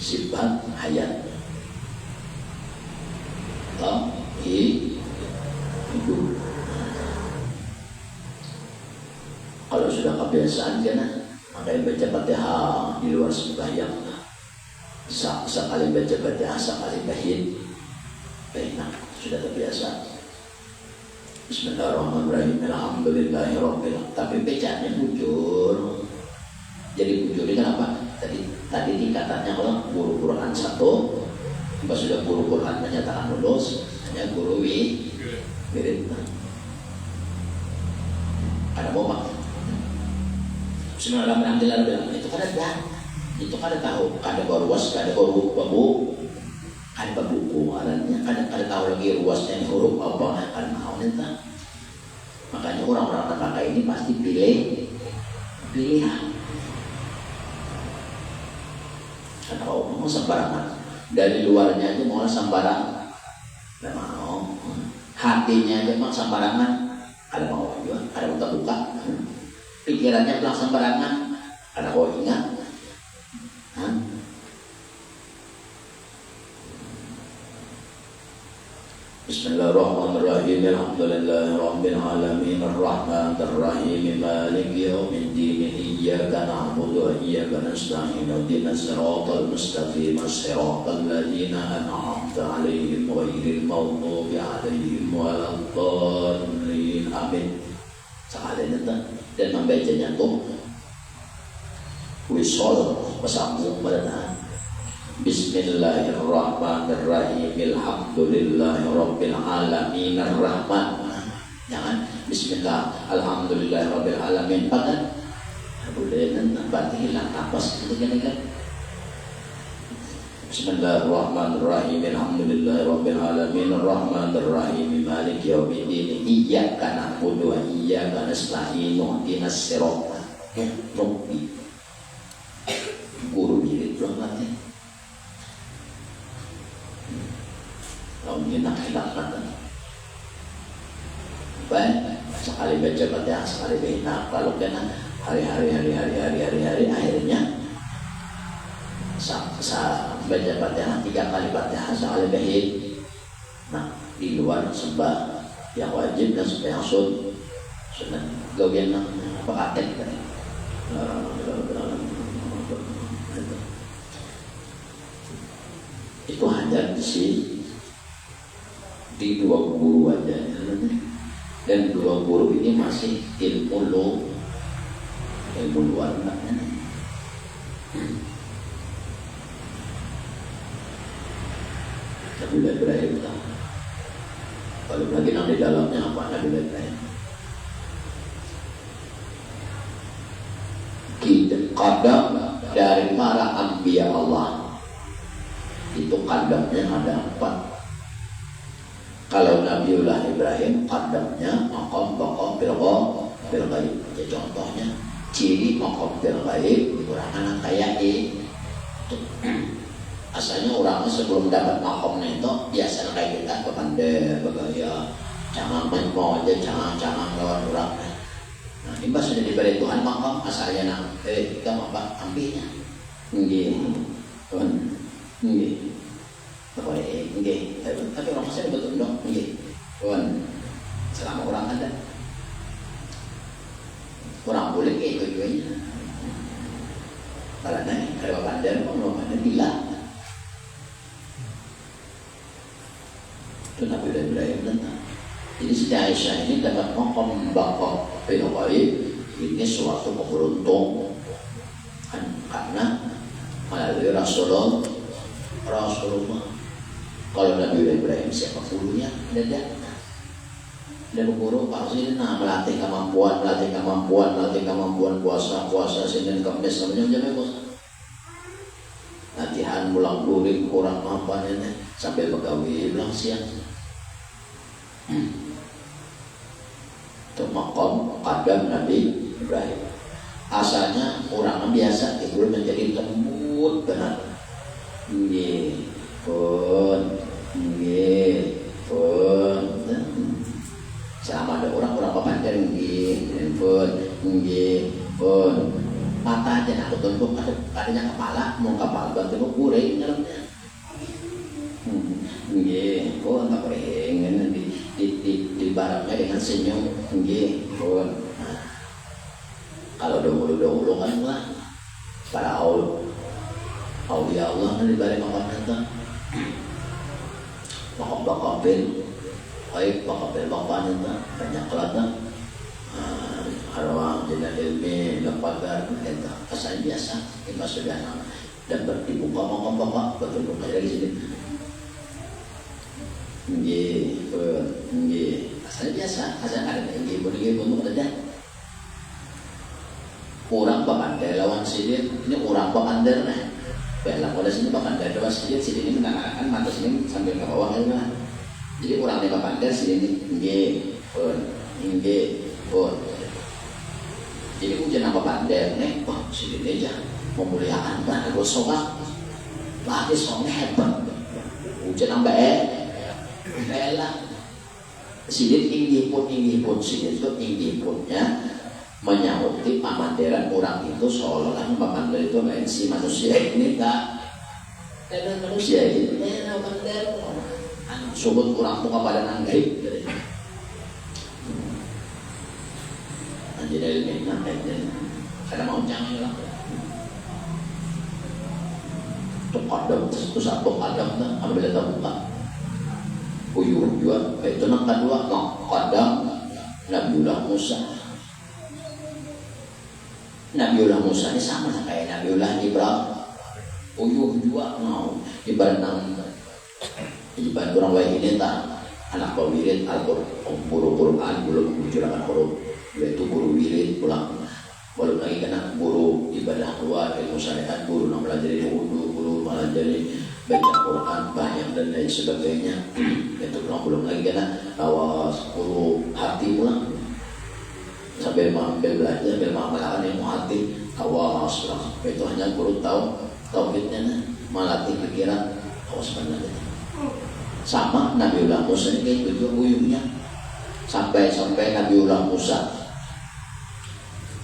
sifat hayat hidup. Kalau sudah kebiasaan kan makanya baca Fatihah di luar sembahyang sekali baca Fatihah sekali bahin enak sudah terbiasa. Bismillahirrahmanirrahim alhamdulillahirabbil alamin. Tapi bacaannya bujur. Jadi bujurnya kenapa? Tadi tingkatannya kalau guru Quran 1 pas sudah guru Quran menyatakan lulus hanya guru wirid. Ada bomak Bismillahirrahmanirrahim itu kada tahu kada ruas kada huruf babu kada buku arannya kada tahu lagi ruasnya huruf apa kada tahu entah. Makanya orang-orang pakai ini pasti pilihan kada mau sembarangan. Dari luarnya aja mau sembarangan, nggak mau. Hatinya aja mau sembarangan, ada mau juga, ada mau terbuka. Pikirannya pulang sembarangan, ada mau ingat. Bismillahirrahmanirrahim. Alhamdulillahirabbil alamin arrahmanir rahim maliki yaumiddin iyyaka na'budu wa iyyaka nasta'in ihdinas siratal mustaqim siratal ladzina an'amta 'alaihim ghairil maghdubi 'alaihim waladdallin. Amin. Sekalian dan membacanya tuh wisol bersambung pada Bismillahirrahmanirrahim. Alhamdulillahirabbil alamin arrahman. Jangan bismillah alhamdulillahirabbil alamin pakai boleh nanti hilang napas itu kan. Bismillahirrahmanirrahim. Alhamdulillahirabbil alamin arrahmanirrahim maliki yaumiddin iyyaka na'budu wa iyyaka nasta'in ihdinas siratal mustaqim. Guru diri enak-enak kan. Baik, sekali baca Fatihah, sekali enak. Lalu kan hari-hari akhirnya baca Fatihah 3 kali Fatihah sekali bahit. Nah, di luar sembah yang wajib dan sembah yang sunnah gawian pakai kan. Itu hanya di 2 guru aja, dan 2 guru ini masih ilmu luar kan. Nabi Ibrahim lah. Kalau lagi di dalamnya apa Nabi Ibrahim? Kadang dari para anbiya Allah itu kadangnya ada 4. Kalau Nabiullah Ibrahim kadangnya maqam bil ghaib. Ya, contohnya ciri maqam bil ghaib orang anak kaya asalnya orangnya sebelum dapat maqamnya itu biasa kayak kita kepandai bagaya jangan main mau aja jangan lawan orang. Nah, ini sudah diberi Tuhan maqam asalnya kita apa ambilnya nggih nggih tapi orang saya betul dong nggih selama orang ada orang boleh ikut-ikutnya karena kalau bandar orang bandar gila itu Nabi Ibrahim tentang. Jadi Siti Aisyah ini dapat maqam baqa bil ghaib ini suatu keberuntungan kan, karena melalui Rasulullah. Kalau Nabi Ibrahim siapa gurunya? Dan guru pasti melatih kemampuan puasa Senin Kamis namanya puasa. Latihan pulang during kurang apa ini sambil begawi pulang siang. Itu maqam qadam Nabi Ibrahim. Asalnya orang biasa itu menjadi lembut benar. Nggih, pun. Selama ada orang papanjar nggih, pun. Mata aja nak tutup adanya kepala, mau kepala bantu kuring dalamnya. Nggih, pun tak kuring di barangnya dengan senyum, nggih, pun. Kalau dahulu kan lah para aulia Allah kan dibalik maqam itu maqam baqabil baik baqabil itu banyak kelata arwah jenah ilmi lepagar itu asal biasa kita sudah dan dibuka maqam baqa betul-betul dari sini nggih asal biasa asal ada nggih untuk ada orang pakandar lawan sidir ini orang pakandar nah belah pada sini pakandar lawan sidir ini menandakan mata sini sambil ke bawah kan jadi orang ini pakandar sini nggih pun jadi hujan apa pakandar nih wah sini aja memuliakan lah gue sobat lagi soalnya hebat hujan ambek belah sidir tinggi pun sidir itu tinggi punnya menyauti pamanderan orang itu seolah-olah pamanderan itu lain si manusia ini tak dan manusia ini pamanderan subut kurang tuh kepada nanggaib jadi dari mana ada mau jangan lah tuh kadang itu satu kadang tak ambil tak buka uyuh juga itu nak kedua kadang Nabiullah Musa Nabiullah Musa ini sama kayak Nabiullah Ibrahim. Uyuh juga mau ibarat orang lain ini tak anak wirid guru Quran belum mencurahkan huruf yaitu guru wirid pulang belum lagi kena guru ibadah luar ilmu syariat guru yang pelajari wudu guru pelajari baca Quran banyak dan lain sebagainya itu belum lagi kena awas guru hati pulang sambil belajar, sambil mengamalkan ilmu hati, awas lah. Itu hanya guru tahu tauhidnya, melatih pikiran, awas benar. Sama Nabiullah Musa ini kayak gitu uyuhnya. Sampai Nabiullah Musa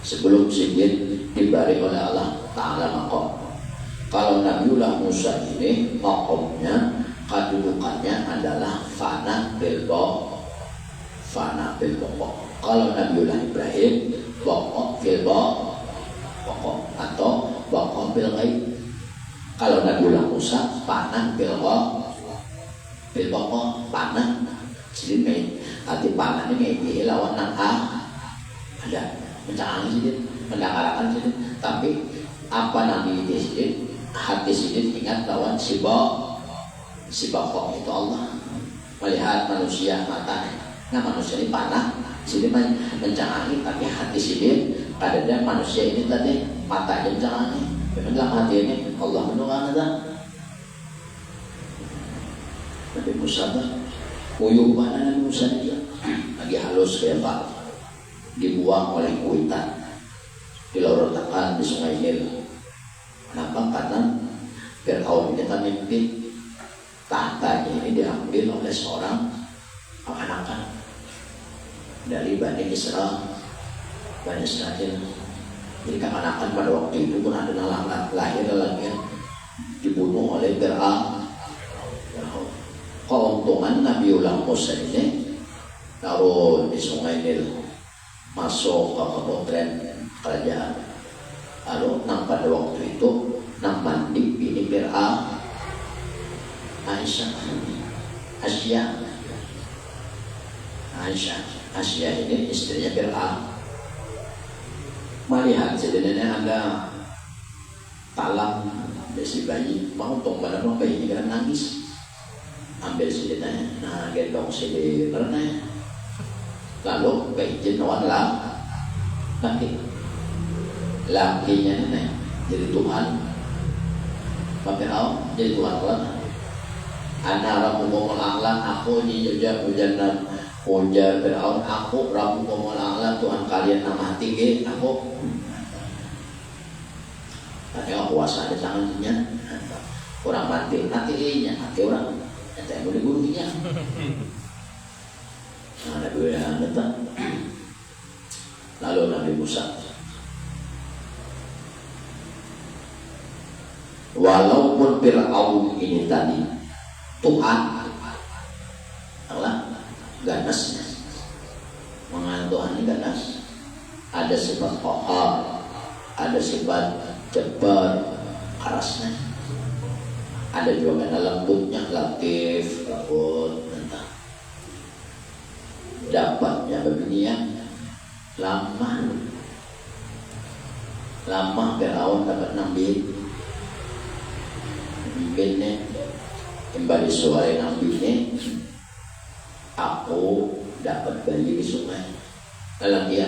sebelum sujud diberi oleh Allah Ta'ala maqam. Kalau Nabiullah Musa ini maqamnya, kedudukannya adalah fana bil pokok. Kalau Nabiullah Ibrahim pokok fil pokok atau pokok bil ghaib. Kalau Nabiullah Musa fana bil pokok, panah jadi main arti panah ini kayak lawan nang ada mencang sedikit mendakarakan sedikit, tapi apa nabi itu sedikit hati sedikit ingat lawan si bokok itu Allah melihat manusia mata, nah manusia ini panah sedikit mencang tapi hati sedikit kadang manusia ini tadi mata mencang memang dalam hati ini Allah menunggang ada Nabi Musa uyuh mana Nabi Musa dia lagi halus kayak Pak dibuang oleh kuitan dilorotakan di sungai Nil. Kenapa? Karena Fir'aun ini kan mimpi tahtanya ini diambil oleh seorang anak-anak dari Bani Israel. Jadi anak-anak pada waktu itu pun ada lahir lagi dibunuh oleh Fir'aun. Keuntungan Nabiullah Musa ini taruh di sungai Nil masuk ke pesantren kerajaan. Lalu pada waktu itu mandi ini Fir'aun Asia ini istrinya Fir'aun melihat sebenarnya ada talam besi bayi mau tong pada bayi ini kan nangis. Ambil sidinanya, nah gendong sidinanya, lalu keizin lawan lakinya nih jadi Tuhan, pakai jadi Tuhan Allah. Anak Rabbukumul A'la, aku ujar Fir'aun, aku Rabbukumul A'la, Tuhan kalian nama tinggi, aku. Tanya kuasa di tangannya, orang mati, hatinya, hati orang. Saya boleh gurunya. Nah, Nabi datang. Lalu Nabi Musa. Walaupun Fir'aun ini tadi Tuhan, Allah ganasnya. Mengenai Tuhan ini ganas. Ada sifat qahar, ada sifat jabbar, kerasnya. Ada juga karena lembutnya, latif, lembut, entah. Dapatnya begini ya, lama Fir'aun dapat nambihnya, kembali suara nambihnya, aku dapat bayi di sungai. Dalam dia,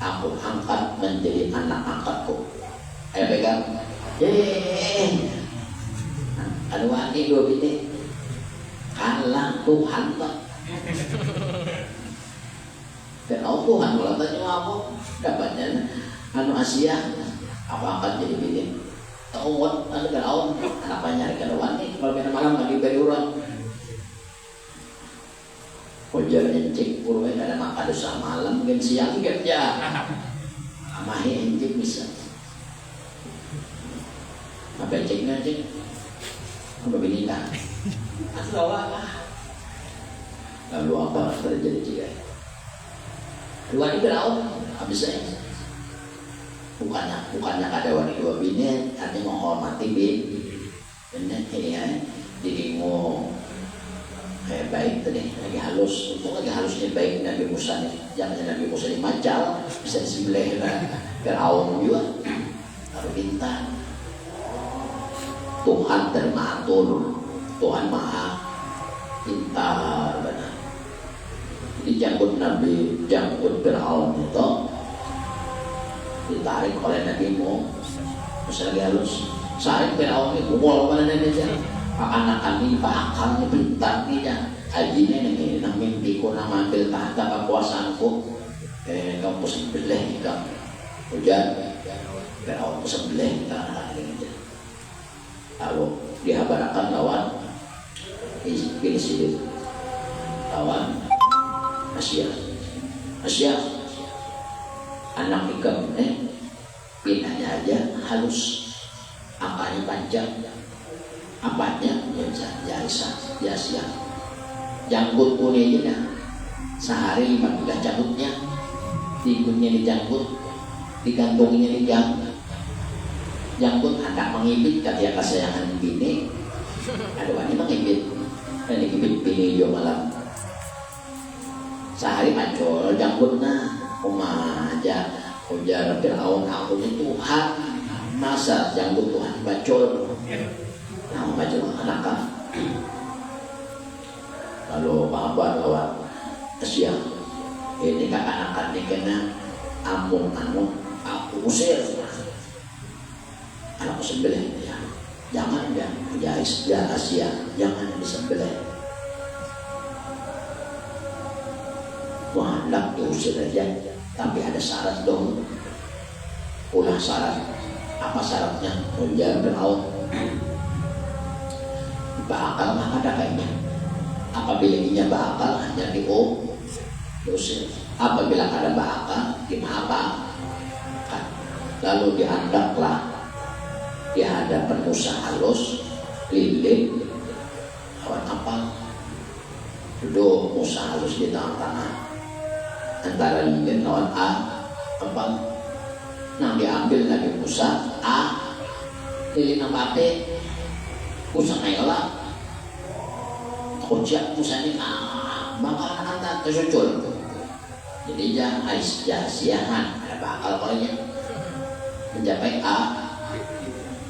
aku angkat menjadi anak angkatku. Ayo pegang, ada wani dua bini kalah Tuhan Pak. Kenal Tuhan kalau tanya apa dapatnya Asia apa angkat jadi bini tawat ada kenal apa nyari kada wani kalau kena malam lagi beri orang ujar encik urwe ada makan dosa malam mungkin siang kerja amahi encik bisa apa enciknya encik apa binita? Lalu apa terjadi juga? Dua ini berlaut, habis saya. Bukannya ada wanita dua bini, artinya menghormati bini. Benar ya, jadi mau kayak baik tadi, lagi halus. Untung lagi halusnya baik Nabi Musa nih. Jangan Nabi Musa dimacal, bisa disembelih Fir'aun juga. Lalu pintar. Tuhan termatur, Tuhan maha pintar benar. Dijangkut Nabi, jangkut Fir'aun itu ditarik oleh Nabi Musa lagi halus. Saring Fir'aun itu kumul pada Nabi aja. Anak-anak ini pakalnya pintar dia. Hajinya ini nang mimpiku nang ambil tahta kekuasaanku. Kamu sembelih kamu. Hujan Fir'aun sembelih anak-anak ini. Lalu dihabarakan lawan Filistin lawan Asia anak ikam pinahnya aja halus, angkanya panjang, apanya ya Asia jangkut kuningnya sehari 15 jangkutnya, tikutnya dijangkut, digantunginya jangkut anak mengibit katanya kesayangan bini, ada wanita mengibit, ini ibit bini yo malam sehari macul jangkutnya aja ujar Fir'aun aku ini Tuhan masa jangkut Tuhan bacol nah bacol anak lalu pahaban lawan Asia ini anak-anak ini kena amun aku usir anakku sembelih ya jangan ya Asia jangan disembelih Wah, hendak diusir aja, tapi ada syarat dong. Ulah syarat. Apa syaratnya? Ujar Fir'aun. Bakal mah ada kayaknya. Apabila inya bakal hanya diusir. Apabila ada bakal, gimana? Lalu diandaklah di hadapan Musa halus, lilin, lawan kapal. Duduk Musa halus di tengah-tengah. Antara lilin lawan kapal. Nah diambil Nabi Musa lilin apa Musa ngelak kocak Musa ini bakal anak tersucul jadi jangan sia-siahan ada bakal palingnya mencapai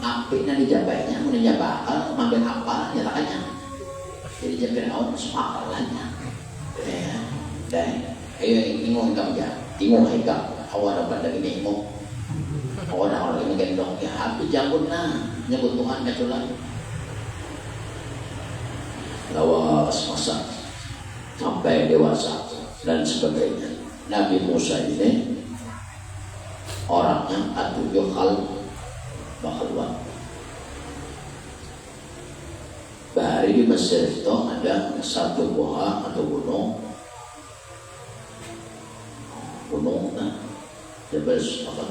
api nanti dijapainya mencapai bakal mengambil apa nyatakannya jadi Fir'aun sepakalanya dan ayo ingung kamu ya ingung hikam awal dapat dari ini ingung awal ini gendong ya habis jambut nyebut Tuhan kecuali lawas masa sampai dewasa dan sebagainya. Nabi Musa ini orangnya atuh bakal bahari di Mesir itu ada satu gua atau gunung Jabal apa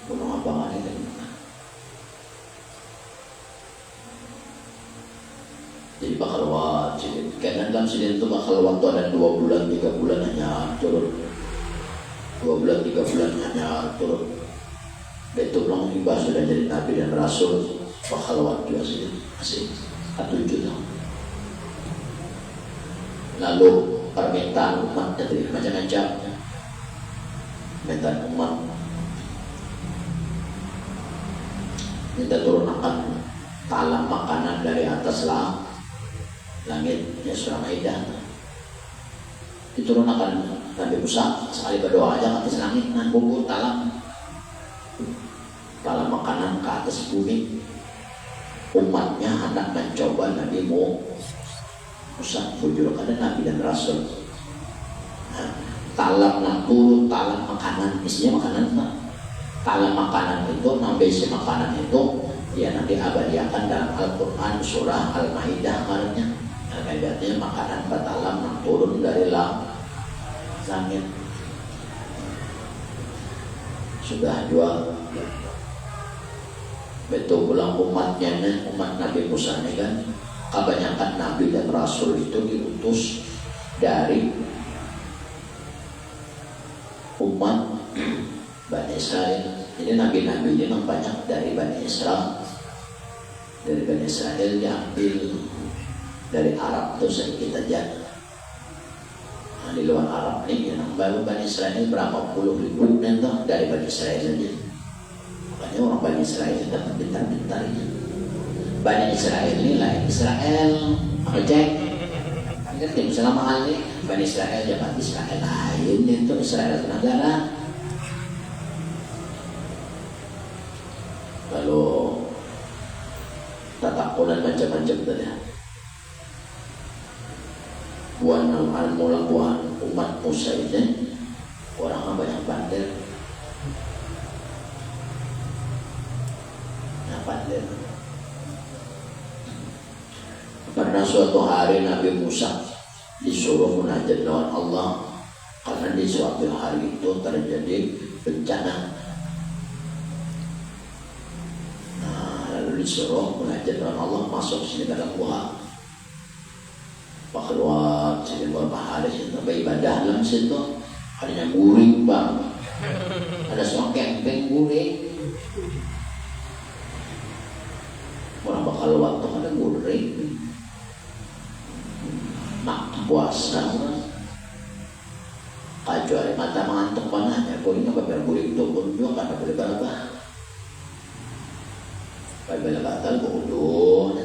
gunung apa ini jadi bakal wajib karena dalam sidin itu bakal waktu ada 2 bulan 3 bulan hanya turun 2 bulan 3 bulan hanya turun itu belum tiba sudah jadi nabi dan rasul bakal waktu masih 1 juta lalu permintaan umatnya dari macam-macam permintaan umat minta turunkan talam makanan dari atas langit ya surah Maidah diturunkan Nabi Musa sekali berdoa aja ke atas langit bubur talam makanan ke atas bumi umatnya hendak mencoba Nabi Musa bujur kada Nabi dan Rasul talam turun talam makanan isinya makanan talam makanan itu nambah isi makanan itu ya nanti abadiakan dalam Al-Quran surah Al-Maidah maknanya Al-Maidah makanan batalam yang turun dari langit sudah jual betul pulang umatnya umat Nabi Musa ini kan kebanyakan Nabi dan Rasul itu diutus dari umat Bani Israel. Jadi nabi-nabi ini memang banyak dari Bani Israel. Dari Bani Israel diambil dari Arab itu sedikit aja. Nah, di luar Arab ini yang baru Bani Israel berapa puluh ribu nentoh dari Bani Israel saja. Makanya orang Bani Israel dapat pintar-pintar ya. Bani Israel ini lain Israel cek. Ini kan tim selama kali Bani Israel dapat Israel lain itu Israel negara. Lalu tatakulan macam-macam tadi. Buan al-mula buan umat Musa ini orang banyak bandel. Bandel. Pada Pernah suatu hari Nabi Musa disuruh munajat dengan Allah karena di suatu hari itu terjadi bencana. Nah, lalu disuruh munajat dengan Allah, masuk sini dalam gua. Pak keluar sini beberapa hari situ beribadah dalam situ, adanya guring bang, ada seorang camping guring. Orang bakal waktu ada guring, mak puasa, kecuali mata mengantuk panahnya, guringnya beberapa guring itu pun juga karena boleh berapa. Apabila batal bodoh,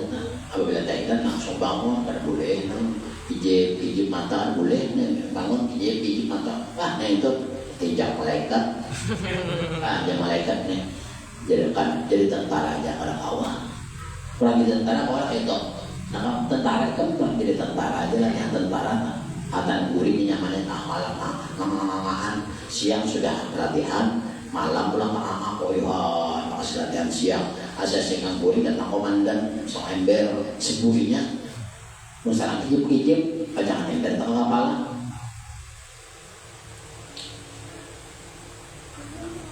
apabila tak langsung bangun, kada boleh. Pijit mata boleh, bangun pijit mata. Nah itu tinjak malaikat. Dia malaikat nih, jadi tentara aja orang awal. Orang jadi tentara orang itu, nah tentara kan bukan jadi tentara aja lah, yang tentara atan gurih nyamannya malam ngamangan siang sudah latihan, malam pulang koyohan pas latihan siang asa singang gurih datang komandan sok ember seburinya musarang kijip jangan ember tak ngapala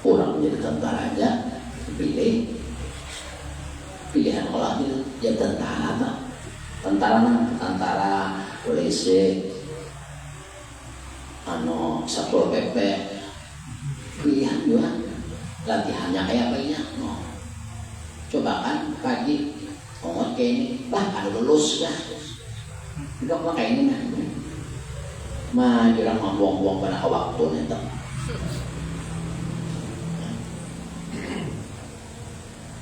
orang jadi tentara aja pilihan olah itu ya tentara polisi satpol pp pilihan juga latihannya kayak apa ya coba kan pagi ngomong kayak ini ada lulus dah udah kayak ini mah jurang mau buang-buang pada waktu itu.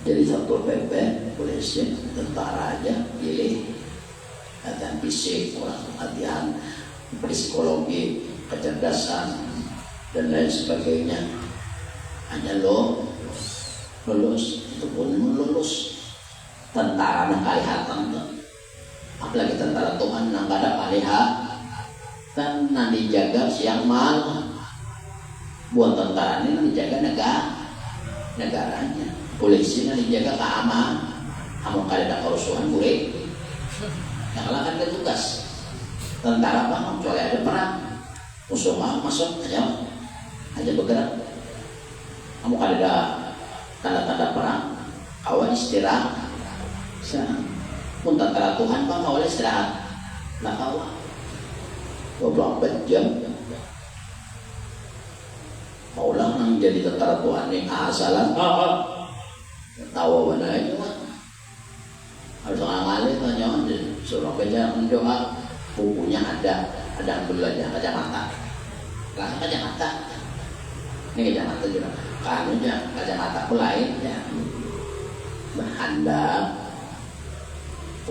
Jadi satpol pp polisi tentara aja pilih latihan fisik, latihan psikologi, kecerdasan dan lain sebagainya. Hanya lulus itu pun lulus tentara nak kalihatan tuh, apalagi tentara Tuhan nak ada kalihatan nanti jaga siang malam buat tentara ini dijaga negaranya, polisi nanti jaga keamanan, kamu kada kerusuhan boleh, yang kan ada tugas tentara apa kecuali ada perang musuh masuk aja bergerak. Kamu ada tanda-tanda perang, awal istirahat. Pun tentara Tuhan bang awal istirahat, nak awal 24 jam. Maulah nang jadi tentara Tuhan yang asalan, tahu mana itu kan? Harus ngalih tanya, suruh baca doa, bukunya ada belajar kacamata, langsung kacamata. Ini kacamata juga. Kanunya kacamata lain ya berhandap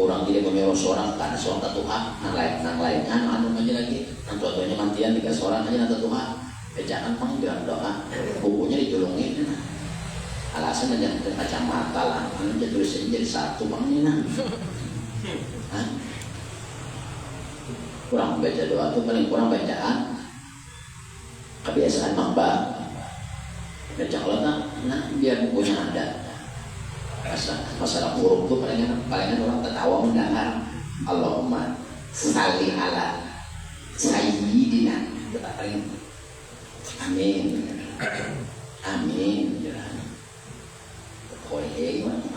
orang tidak punya seorang karena seorang tatuha nang lain anu aja lagi nang tuanya mantian 3 seorang aja nang tatuha jangan panggilan doa bukunya dijulungin alasan aja kacamata lah anu jadi tulisannya jadi satu bang ini kurang baca doa tuh paling kurang bacaan kebiasaan mamba baca Allah nah biar bukunya ada masalah huruf tuh palingan orang tertawa mendengar Allahumma salli ala sayyidina kita paling amin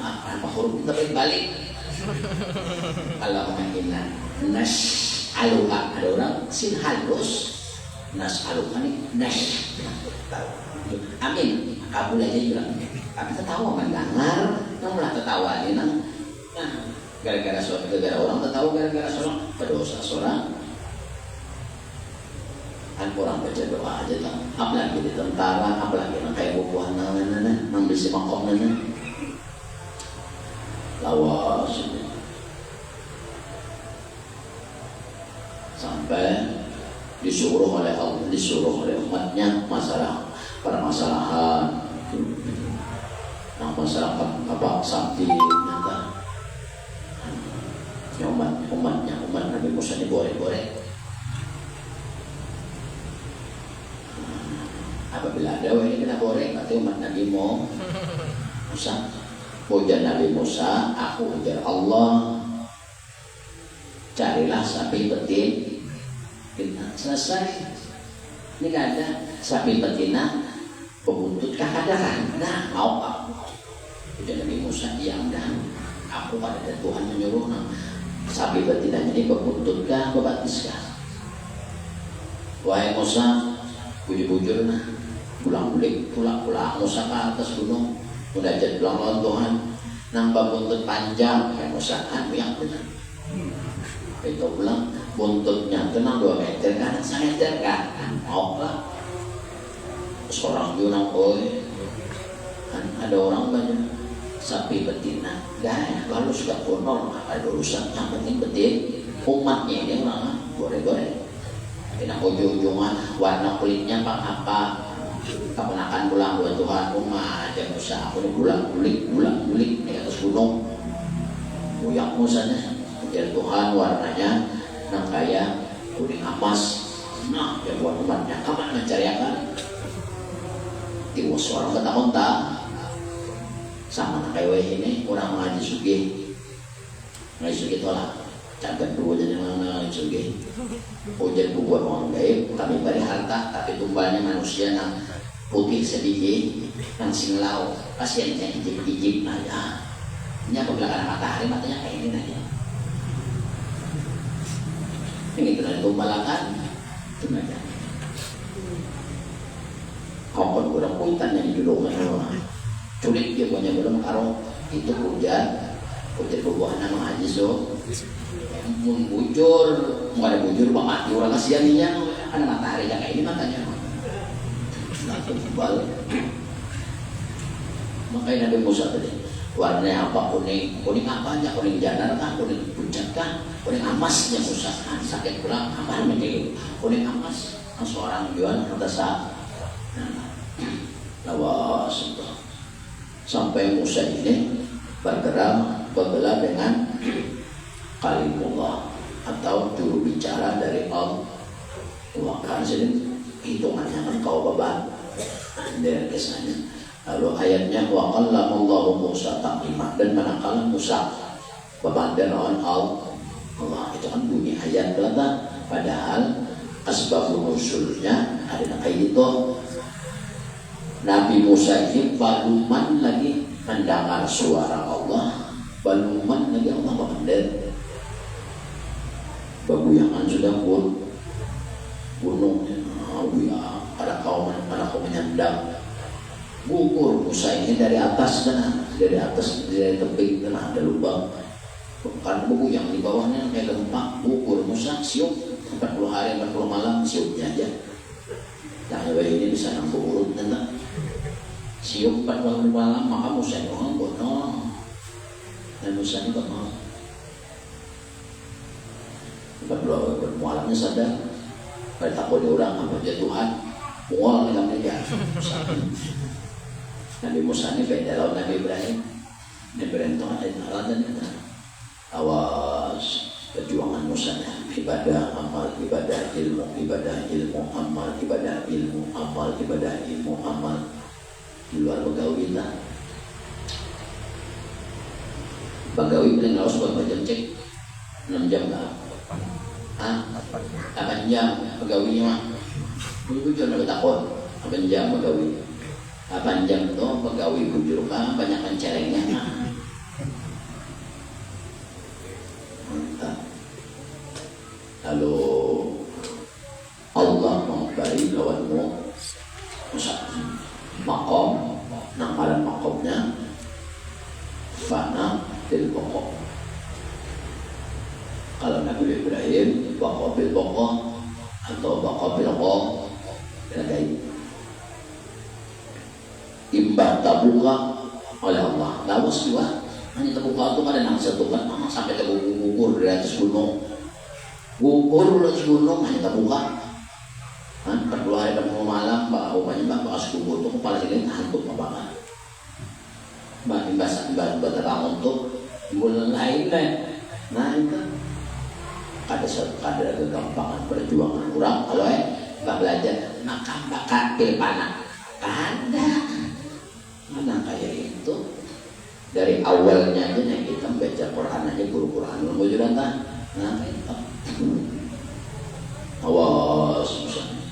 apa huruf kita balik Allahumma inna nas'aluka ada orang sin halus nas'aluka nih amin kabul aja juga tapi tertawa mendengar nang lah tertawa ini nang gara-gara orang tertawa gara-gara seorang berdosa seorang kan orang baca doa aja tak apalagi di tentara apalagi nang kayak bubuhan nang bisa mangkok lawas sampai disuruh oleh Allah disuruh oleh umatnya permasalahan masyarakat apa sakti nyata umat Nabi Musa ini boleh apabila ada ini kena boleh berarti umat Nabi Musa ujar Nabi Musa aku ujar Allah carilah sapi betina. Selesai. Ini gak ada sapi betina pembuntut kah ada kan? Nah, mau aku. Udah Nabi Musa yang dah. Aku pada Tuhan menyuruh sapi betina ini pembuntut kah, bebatis kah? Wahai Musa, bujur-bujur nah, pulang Musa ke atas gunung, udah jadi pulang lawan Tuhan, nampak buntut panjang, kayak Musa kan yang benar. Itu pulang buntutnya tenang 2 meter kan, 1 meter kan, mau lah. Seorang junang kan ada orang banyak sapi betina, gak lalu suka konol, ada urusan yang penting betin umatnya ini orang goreng-goreng. Kena ujung-ujungan warna kulitnya apa keponakan pulang buat Tuhan umat aja Musa aku ini bulan-bulik di atas gunung uyak Musanya biar Tuhan warnanya nang kaya kuning emas nah ya buat umatnya kapan mencariakan tiwas orang ketakut sama nak kayak ini orang ngaji sugih tolak campur dua jadi mana juga hujan buat orang gaib tapi beri harta tapi tumbalnya manusia yang putih sedikit yang singlau kasihan yang ijib aja ini apa belakang matahari matanya kayak ini aja ini kena tumbalakan itu aja kau kurang kuitan yang didulungan culik dia punya belum karo itu hujan buah nama haji so bujur mau ada bujur mati orang kasihan dia ada matahari yang kayak ini matanya nah tebal makanya Nabi Musa tadi warnanya apa kuning apa aja kuning janar kah kuning pucat kah kuning emasnya Musa sakit pulang apa namanya kuning emas seorang jual atas lawas sampai Musa ini bergerak berbela dengan kalimullah atau juru bicara dari Allah. Kan sini hitungannya kan kau beban dari kisahnya. Lalu ayatnya wa qallamallahu Musa taklima dan manakala Musa beban dengan Allah itu kan bunyi ayat belanda padahal asbabun nusulnya ada kayak itu Nabi Musa ini baluman lagi mendengar suara Allah baluman lagi Allah mendengar baguyangan sudah pun gunungnya ada kaum menyandang gugur Musa ini dari atas dari tebing dan ada lubang kan baguyang di bawahnya kayak gempa gugur Musa siup 40 hari 40 malam siupnya aja nah ini bisa nambah urut nanti siup 40 malam maka Musa doang bono dan Musa ini bono 40 malamnya sadar pada takut orang apa aja Tuhan mual dengan dia Nabi Musa ini beda lawan Nabi Ibrahim Nabi Ibrahim itu ada dan itu awas perjuangan Musa ibadah amal ibadah ilmu amal ibadah ilmu amal di luar Bagawi lah Bagawi paling laos berapa jam cek 6 jam lah 8 jam Bagawinya mah itu jangan takut 8 jam Bagawi 8 jam itu Bagawi bujur kan banyak mencelengnya mantap lalu Allah memberi lawanmu makom namaran makomnya fana bil pokok kalau Nabi Ibrahim pokok bil pokok atau pokok bil pokok gaib imbang tabuka oleh Allah lawas juga hanya terbuka itu ada nangsa Tuhan sampai ke gugur di atas gunung hanya terbuka kan 40 hari 40 malam rupanya mbak gugur itu kepala ini hantuk apa mbak imbasan mbak terang untuk bulan lain nah itu ada kegampangan perjuangan kurang kalau mbak belajar maka bakat pilpana ada mana kayak itu dari awalnya aja yang kita baca Quran aja guru Quran mujudan Nah, awas misalnya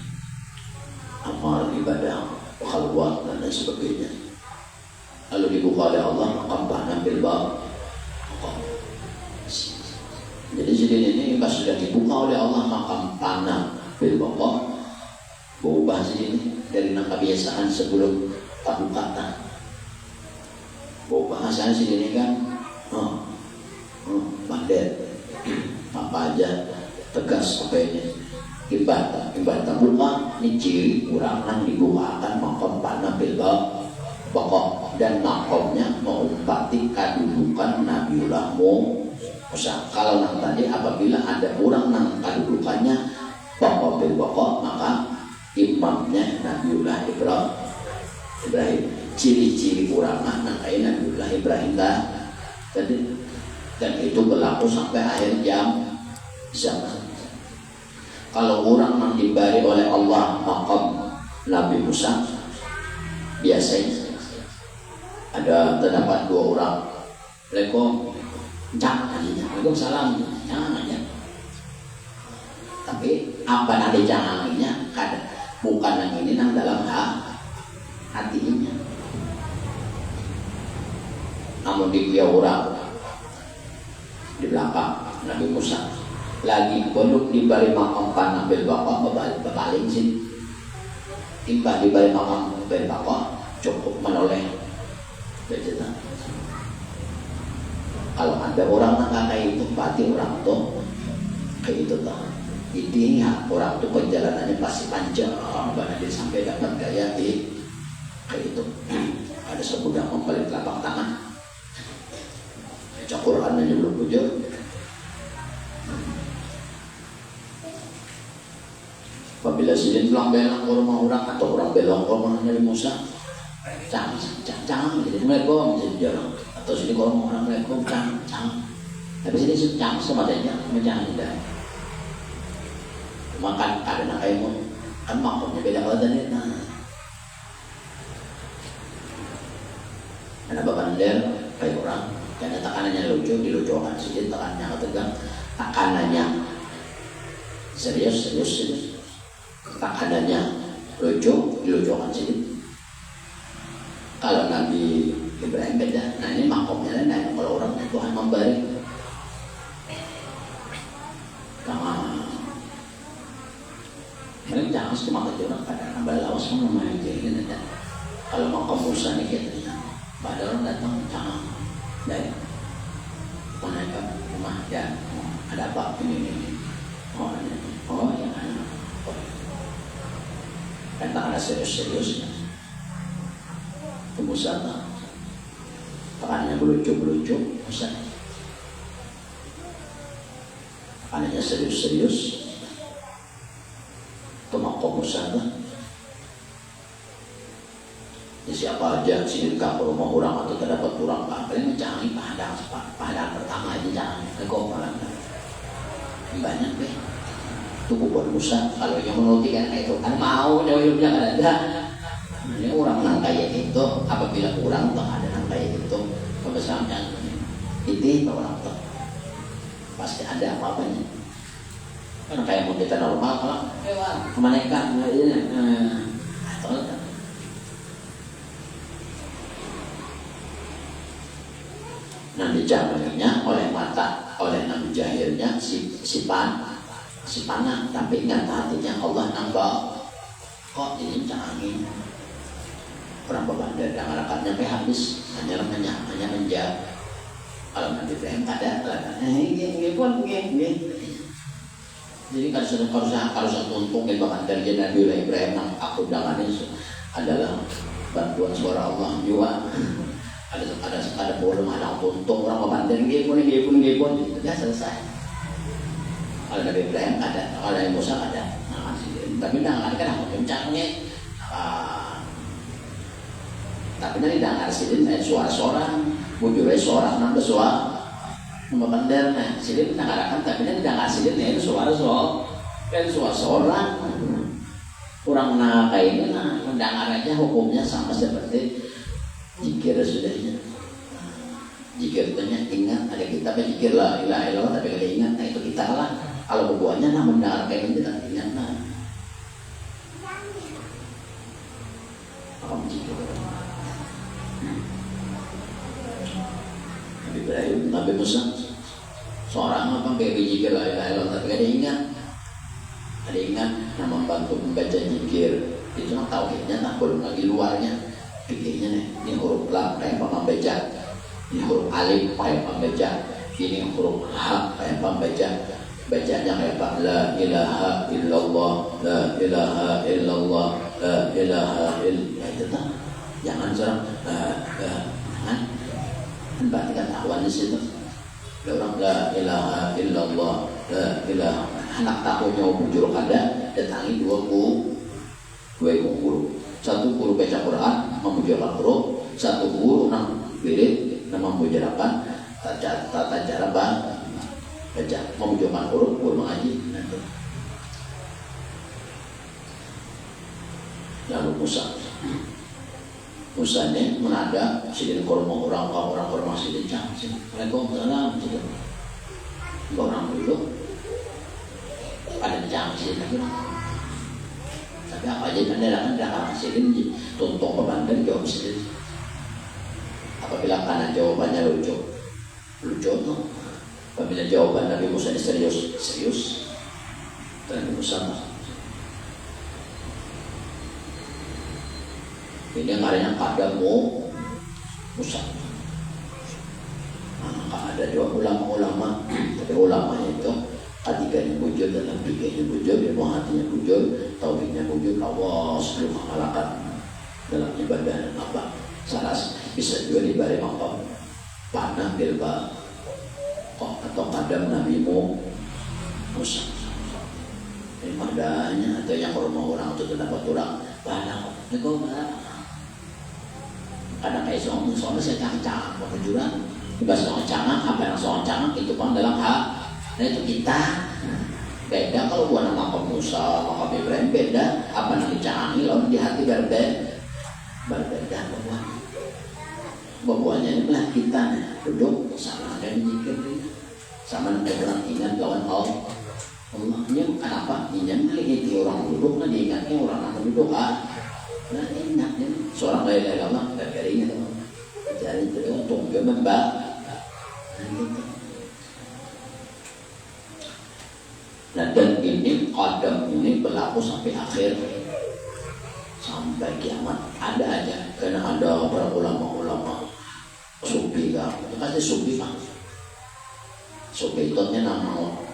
amal ibadah khalwat dan lain sebagainya, lalu dibuka oleh Allah makam Bana bil bab. Jadi sini ini pas sudah dibuka oleh Allah makam Bana bil bab, berubah sini dari kebiasaan sebelum tabu kata, berubah bahasa sini ini kan bandel apa aja tegas apa ini ibadah buka ini ciri kurang yang dibukakan makam Bana bil bab pokok, dan makomnya mengumpati kedudukan Nabiullah Musa. Kalau nang tadi apabila ada orang nang kedudukannya pokok bil pokok, maka imamnya Nabiullah Ibrahim. Ciri-ciri orang nang kayak Nabiullah Ibrahim dah. Jadi dan itu berlaku sampai akhir zaman. Kalau orang yang diberi oleh Allah makam Nabi Musa, biasanya ada terdapat dua orang, Waalaikumsalam, jangan aja. Tapi apa nanti jangannya, bukan yang ini yang dalam hatinya. Namun di orang di belakang Nabi Musa lagi belum diberi makam Nabil Bapak berpaling sini, timbah diberi makam Nabil Bapak cukup menoleh. Kalau ada orang yang kayak itu, berarti orang tuh kayak itu tuh. Intinya orang tuh perjalanannya pasti panjang, karena dia sampai dapat gaya di kayak itu. Ada segudang membalik telapak tangan, baca Quran aja belum bujur. Apabila sidin pulang belang ke rumah orang atau orang belong ke rumah Nabi Musa, jangan jadi mereka menjadi jarang, atau sini kalau orang mereka jangan. Tapi sini jangan semadanya, jangan tidak. Makan ada nak kayak mau, kan makamnya beda kalau tadi. Ada bandel kayak orang, karena tekanannya lucu, dilucukan sedikit, tekanannya tegang, tekanannya serius. Tekanannya lucu, dilucukan sedikit. Kalau Nabi Ibrahim beda, nah ini makomnya lain. Kalau orang Tuhan memberi, mereka jangan cuma kerja orang pada nambah lawas semua main jadi kan. Kalau makom Musa nih kita, pada orang datang jangan, dari mana kan rumah ya, ada apa ini, oh ya, dan tak ada serius-seriusnya. Musa tekanannya belucu Musa, tekanannya serius itu makom Musa ya, siapa aja sini ke rumah orang atau terdapat orang paling jangan padang pertama aja jangan kegopalan banyak deh itu buat Musa. Kalau yang menuti kan itu kan mau hidupnya kan ada. Ini orang nang kayak itu, apabila orang tak ada nang kayak itu, kebesarannya itu orang tak pasti ada apa-apanya. Kan kayak mau kita normal kalau kemana kan atau nah dijaminnya oleh mata, oleh Nabi jahilnya si panah, tapi ingat hatinya Allah nambah kok ini angin. Orang berbandar dan arakatnya sampai habis hanya menjawab. Kalau Nabi Ibrahim ada ini pun gini. Jadi kalau saya untung bahkan dari Nabi Ibrahim yang aku dengannya adalah bantuan suara Allah juga. Ada bolong ada untung orang berbandar gini pun sudah selesai. Kalau Nabi Ibrahim ada, kalau Nabi Musa ada, tapi jangan kan aku kencangnya. Tapi nanti dengar sidin suara-suara, bujurnya suara, nanti suara membandar, sidin dengarkan, tapi nanti dengar sidin itu suara-suara, kan suara-suara. Kurang kayak ini, mendengar aja hukumnya sama seperti jikir sudahnya. Jikir tanya ingat ada kita apa jikir la ilaha illallah tapi kada ingat, nah itu kita lah. Kalau berbuatnya nah mendengar kayak gitu tak ingat nah. Paham jikir. Nabi Ibrahim, Nabi Musa, seorang apa kayak jikir la ilaha illallah tapi kada ingat. Ada ingat nah membantu membaca jikir itu mah tauhidnya nah belum lagi luarnya. Pikirnya nih ini huruf lam kayak apa membaca. Ini huruf alif kayak pembaca, ini huruf ha kayak pembaca, bacanya kayak apa? La ilaha illallah, la ilaha illallah, la ilaha illallah. Itu tak? Jangan seorang, jangan. Berarti kan tahuan di situ. Ada orang la ilaha illallah, la ilaha. Anak tahunya bujur kada, datangi dua guru. Satu guru baca Quran, memujurkan huruf. Satu guru wirid. Nama membujarakan tata cara baca, memujukkan huruf, guru mengaji. Lalu Musa ini menada sidin kormo orang kormo sidin cang. Waalaikumsalam. Orang dulu ada cang sidin. Tapi apa aja mendadak kan sidin tuntung pemandang jawab sidin. Apabila kanan jawabannya lucu tuh. Apabila jawaban Nabi Musa ini serius, Nabi Musa ini karena kadamu Musa. Nah, ada dua ulama, tapi ulamanya itu ketiganya bujur dalam pikirnya bujur, ilmu hatinya bujur, tauhidnya bujur, Allah sebelum mengalahkan dalam ibadah dan apa. Salah bisa juga dibalik apa panah bilba atau kadam Nabi Musa ini madanya atau yang rumah orang itu dapat orang panah itu kadang kayak soalnya saya cang-cang kejuran bahasa soal cangang apa yang soal cangang itu kan dalam hak nah itu kita beda kalau buat nama Musa maka Ibrahim beda apa yang dicangangi lalu di hati berbeda bahwanya inilah kita duduk sama dan zikir sama ada orang ingat lawan Allah kenapa ingat itu orang duduk nah diingatnya orang yang duduk nah ingatnya seorang lain lama gak ingat jadi itu untung dia membak nah dan ini qadam ini berlaku sampai akhir sampai kiamat ada aja karena ada para ulama sufi kan pasti sufi kan sufi itu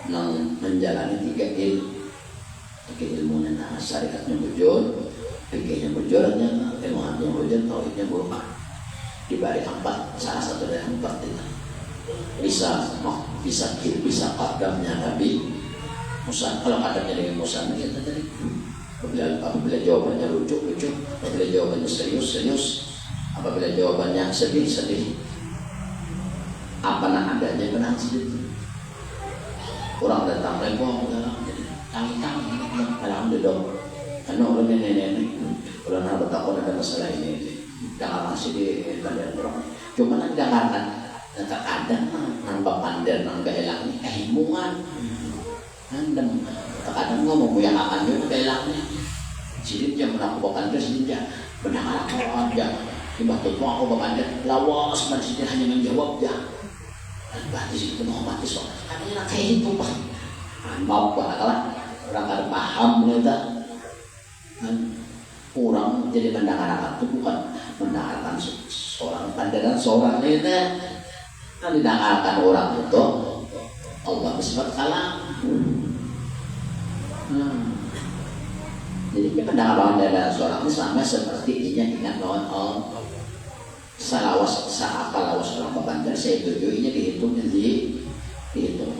nang menjalani tiga ilmu nah syariatnya bujur fikihnya bujurnya ilmu hatinya bujur tauhidnya buruk dibalik empat salah satu dari empat itu bisa qadamnya Nabi Musa kalau qadamnya dengan Musa kita tadi apabila jawabannya lucu, apabila jawabannya serius, apabila jawabannya sedih. Apa nak adanya benar sedih. Orang datang repot, tangi-tangi, malam duduk. Karena orang nenek-nenek, orang nak bertakon ada masalah ini, jangan masih di kandang orang. Cuma nak Jakarta, terkadang nambah pandai, nambah hilang ni, ilmuwan, nandem. Kadang ngomong yang akan juga kelangnya sidin jam melakukan itu sidin jam benar aja dibantu mau aku berkandang lawas dan sidin hanya menjawab ya dan berarti situ mau mati soal katanya kayak itu pak maaf pak kalah orang ada paham ternyata kurang jadi mendengarkan itu bukan mendengarkan seorang pandangan seorang ini kan didengarkan orang itu Allah bersifat kalam. Jadi pendengaran dari seorang itu sama seperti inya ingat lawan Allah. Salawas saapa lawas orang pembandar saya tujuinya dihitung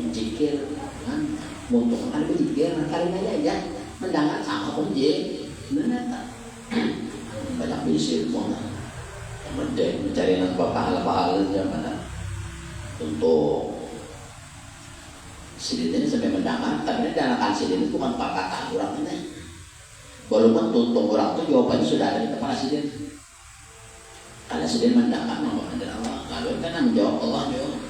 jikir kan untuk kan berjikir kali aja mendengar sama pun benar banyak bisir semua mencari pahala mana untuk sidin ini sampai mendengar, tapi dalam sidin itu bukan kata orang ini. Walaupun tuntung orang itu jawabannya sudah ada di kepala sidin. Karena sidin mendengar nama Allah. Kalau Ayo kan menjawab Allah jawab.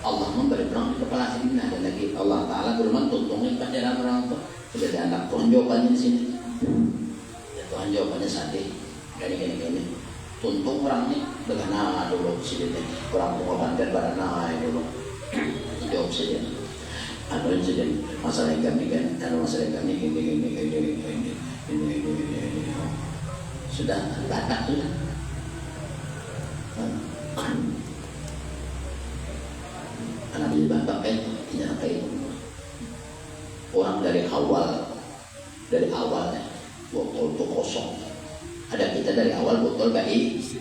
Allah memberi perang di kepala sini ada lagi Allah Taala berfirman tuntungin panjalan orang itu sudah ada anak Tuhan jawabannya di sini. Ya, Tuhan jawabannya sadih gini tuntung orang ini dengan dulu sini orang tua bandar barana dulu jawab sini. Ada insiden masalah kami kan ada masalah kami ini sudah batak sudah. Anak dibantak tidak kayak orang dari awalnya botol itu kosong. Ada kita dari awal botol gak isi,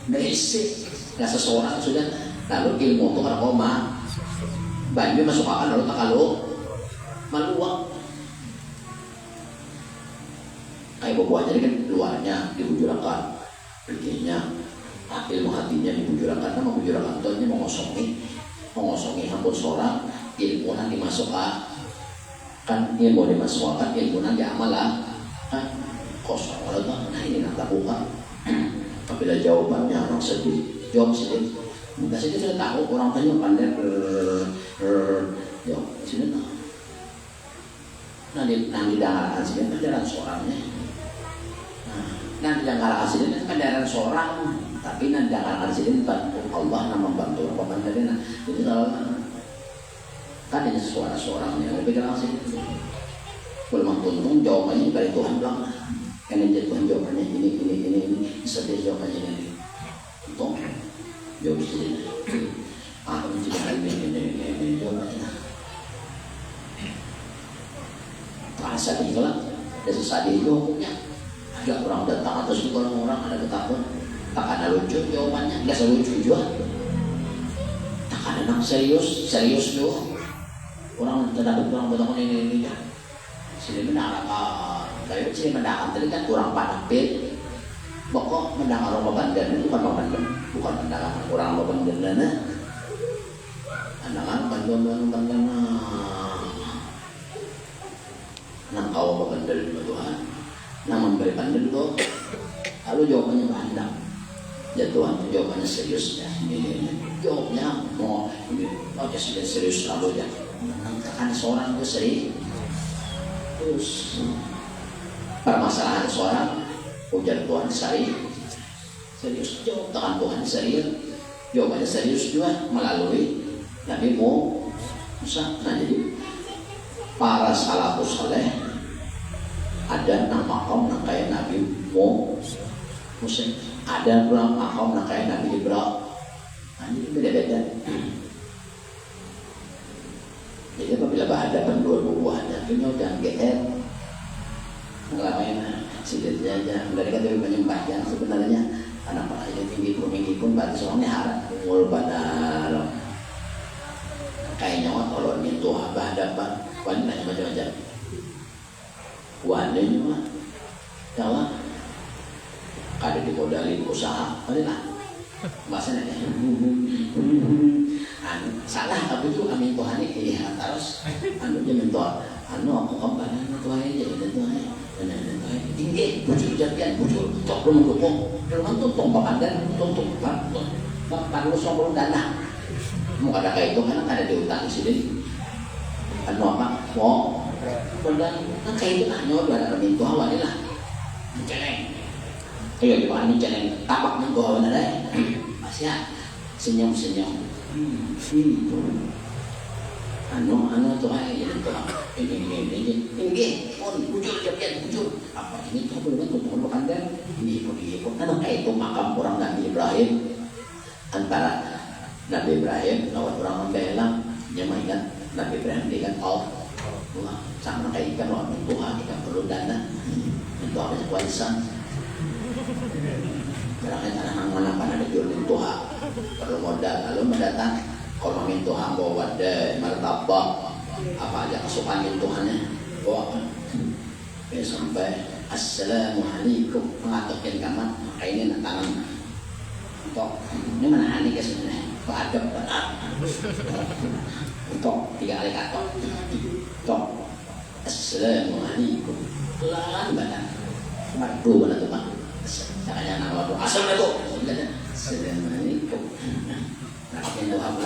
nggak seseorang sudah. Lalu ilmu itu kan koma, banyu masuk akal lalu tak kalau maluang. Kayak buahnya kan luarnya dibujurakan, begininya ilmu hatinya dibujurakan, nama bujurakan itu mengosongi hampir seorang ilmu yang dimasukkan kan ilmu dimasukkan ilmu yang diamal kan kosong kalau itu nah ini nak buka apabila jawabannya orang sedih jawab sedih mudah saja sudah tahu orang tanya pandai jawab sudah tahu nanti dengarkan sih penjelasan seorangnya nanti dengarkan sih penjelasan seorang tapi nanti dengarkan sih Allah nama membantu apa mandalina itu kalau kan ini suara seorangnya lebih kenal sih belum tuntung jawabannya dari Tuhan bilang kan ini Tuhan jawabannya ini sedih jawabannya ini tuntung jawab sedih aku menciptakan ini jawabannya rasa itu lah desa sadih itu hukumnya ada orang datang atau itu kalau orang ada ketakutan tak ada lucu jawabannya, nggak selucu juga. Tak ada nang serius juga. Orang terdapat orang bertemu ini ya. Sini mendarat, kayak sini mendarat tadi kan kurang panapit. Pokok mendarat orang bandar itu bukan mendarat orang bandar Andangan bandar nang kau bandar itu Tuhan, nang memberi bandar itu. Lalu jawabannya bandar. Ya Tuhan jawabannya serius ya. Ini jawabnya mau sudah serius lalu ya. Kan seorang itu serius. Terus permasalahan seorang ujar Tuhan serius jawab tangan Tuhan serius. Jawabannya serius juga melalui Nabi Musa. Nah jadi para salafus saleh ada nama kaum kayak Nabi Musa. Ada pula makom nak kayak Nabi Ibrahim. Ini beda-beda. Jadi apabila berhadapan dua buahnya, itu udah GR. Ngelamain sidetnya aja. Dari kata menyembah yang sebenarnya anak ini tinggi pun batas orangnya harap mul badal. Kayaknya kalau nyentuh berhadapan, wanitanya macam-macam. Wanitanya mah, tahu? Ada dimodalin usaha, lah bahasanya salah tapi itu kami Tuhan ini terus dia mentor aku kembali Tuhan aja dan tinggi bujur jadian bujur tok belum belum tuntung dan tuntung baru sombong dana mau ada kayak itu karena ada diutang di sini apa mau dan kayak itu hanya ada minta awal lah celeng. Ayo coba ini jangan tapak menggoda benar masih senyum anu tuh ini tuh ini bujur jadian bujur apa ini tuh belum tuh bukan ini pun kan kayak itu makam orang Nabi Ibrahim antara Nabi Ibrahim lawan orang membela dia mainkan Nabi Ibrahim dengan Allah sama kayak ikan orang Tuhan kita perlu dana itu apa warisan. Karena tanah mana ada jual Tuhan perlu modal lalu mendatang kalau main Tuhan bawa wadah martabak apa aja kesukaan Tuhannya bawa sampai assalamualaikum mengatakan kamar kayak ini tangan untuk ini mana ini sebenarnya adab untuk 3 kali katok untuk assalamualaikum pelan badan madu mana tuh Pak caranya nama asal itu assalamualaikum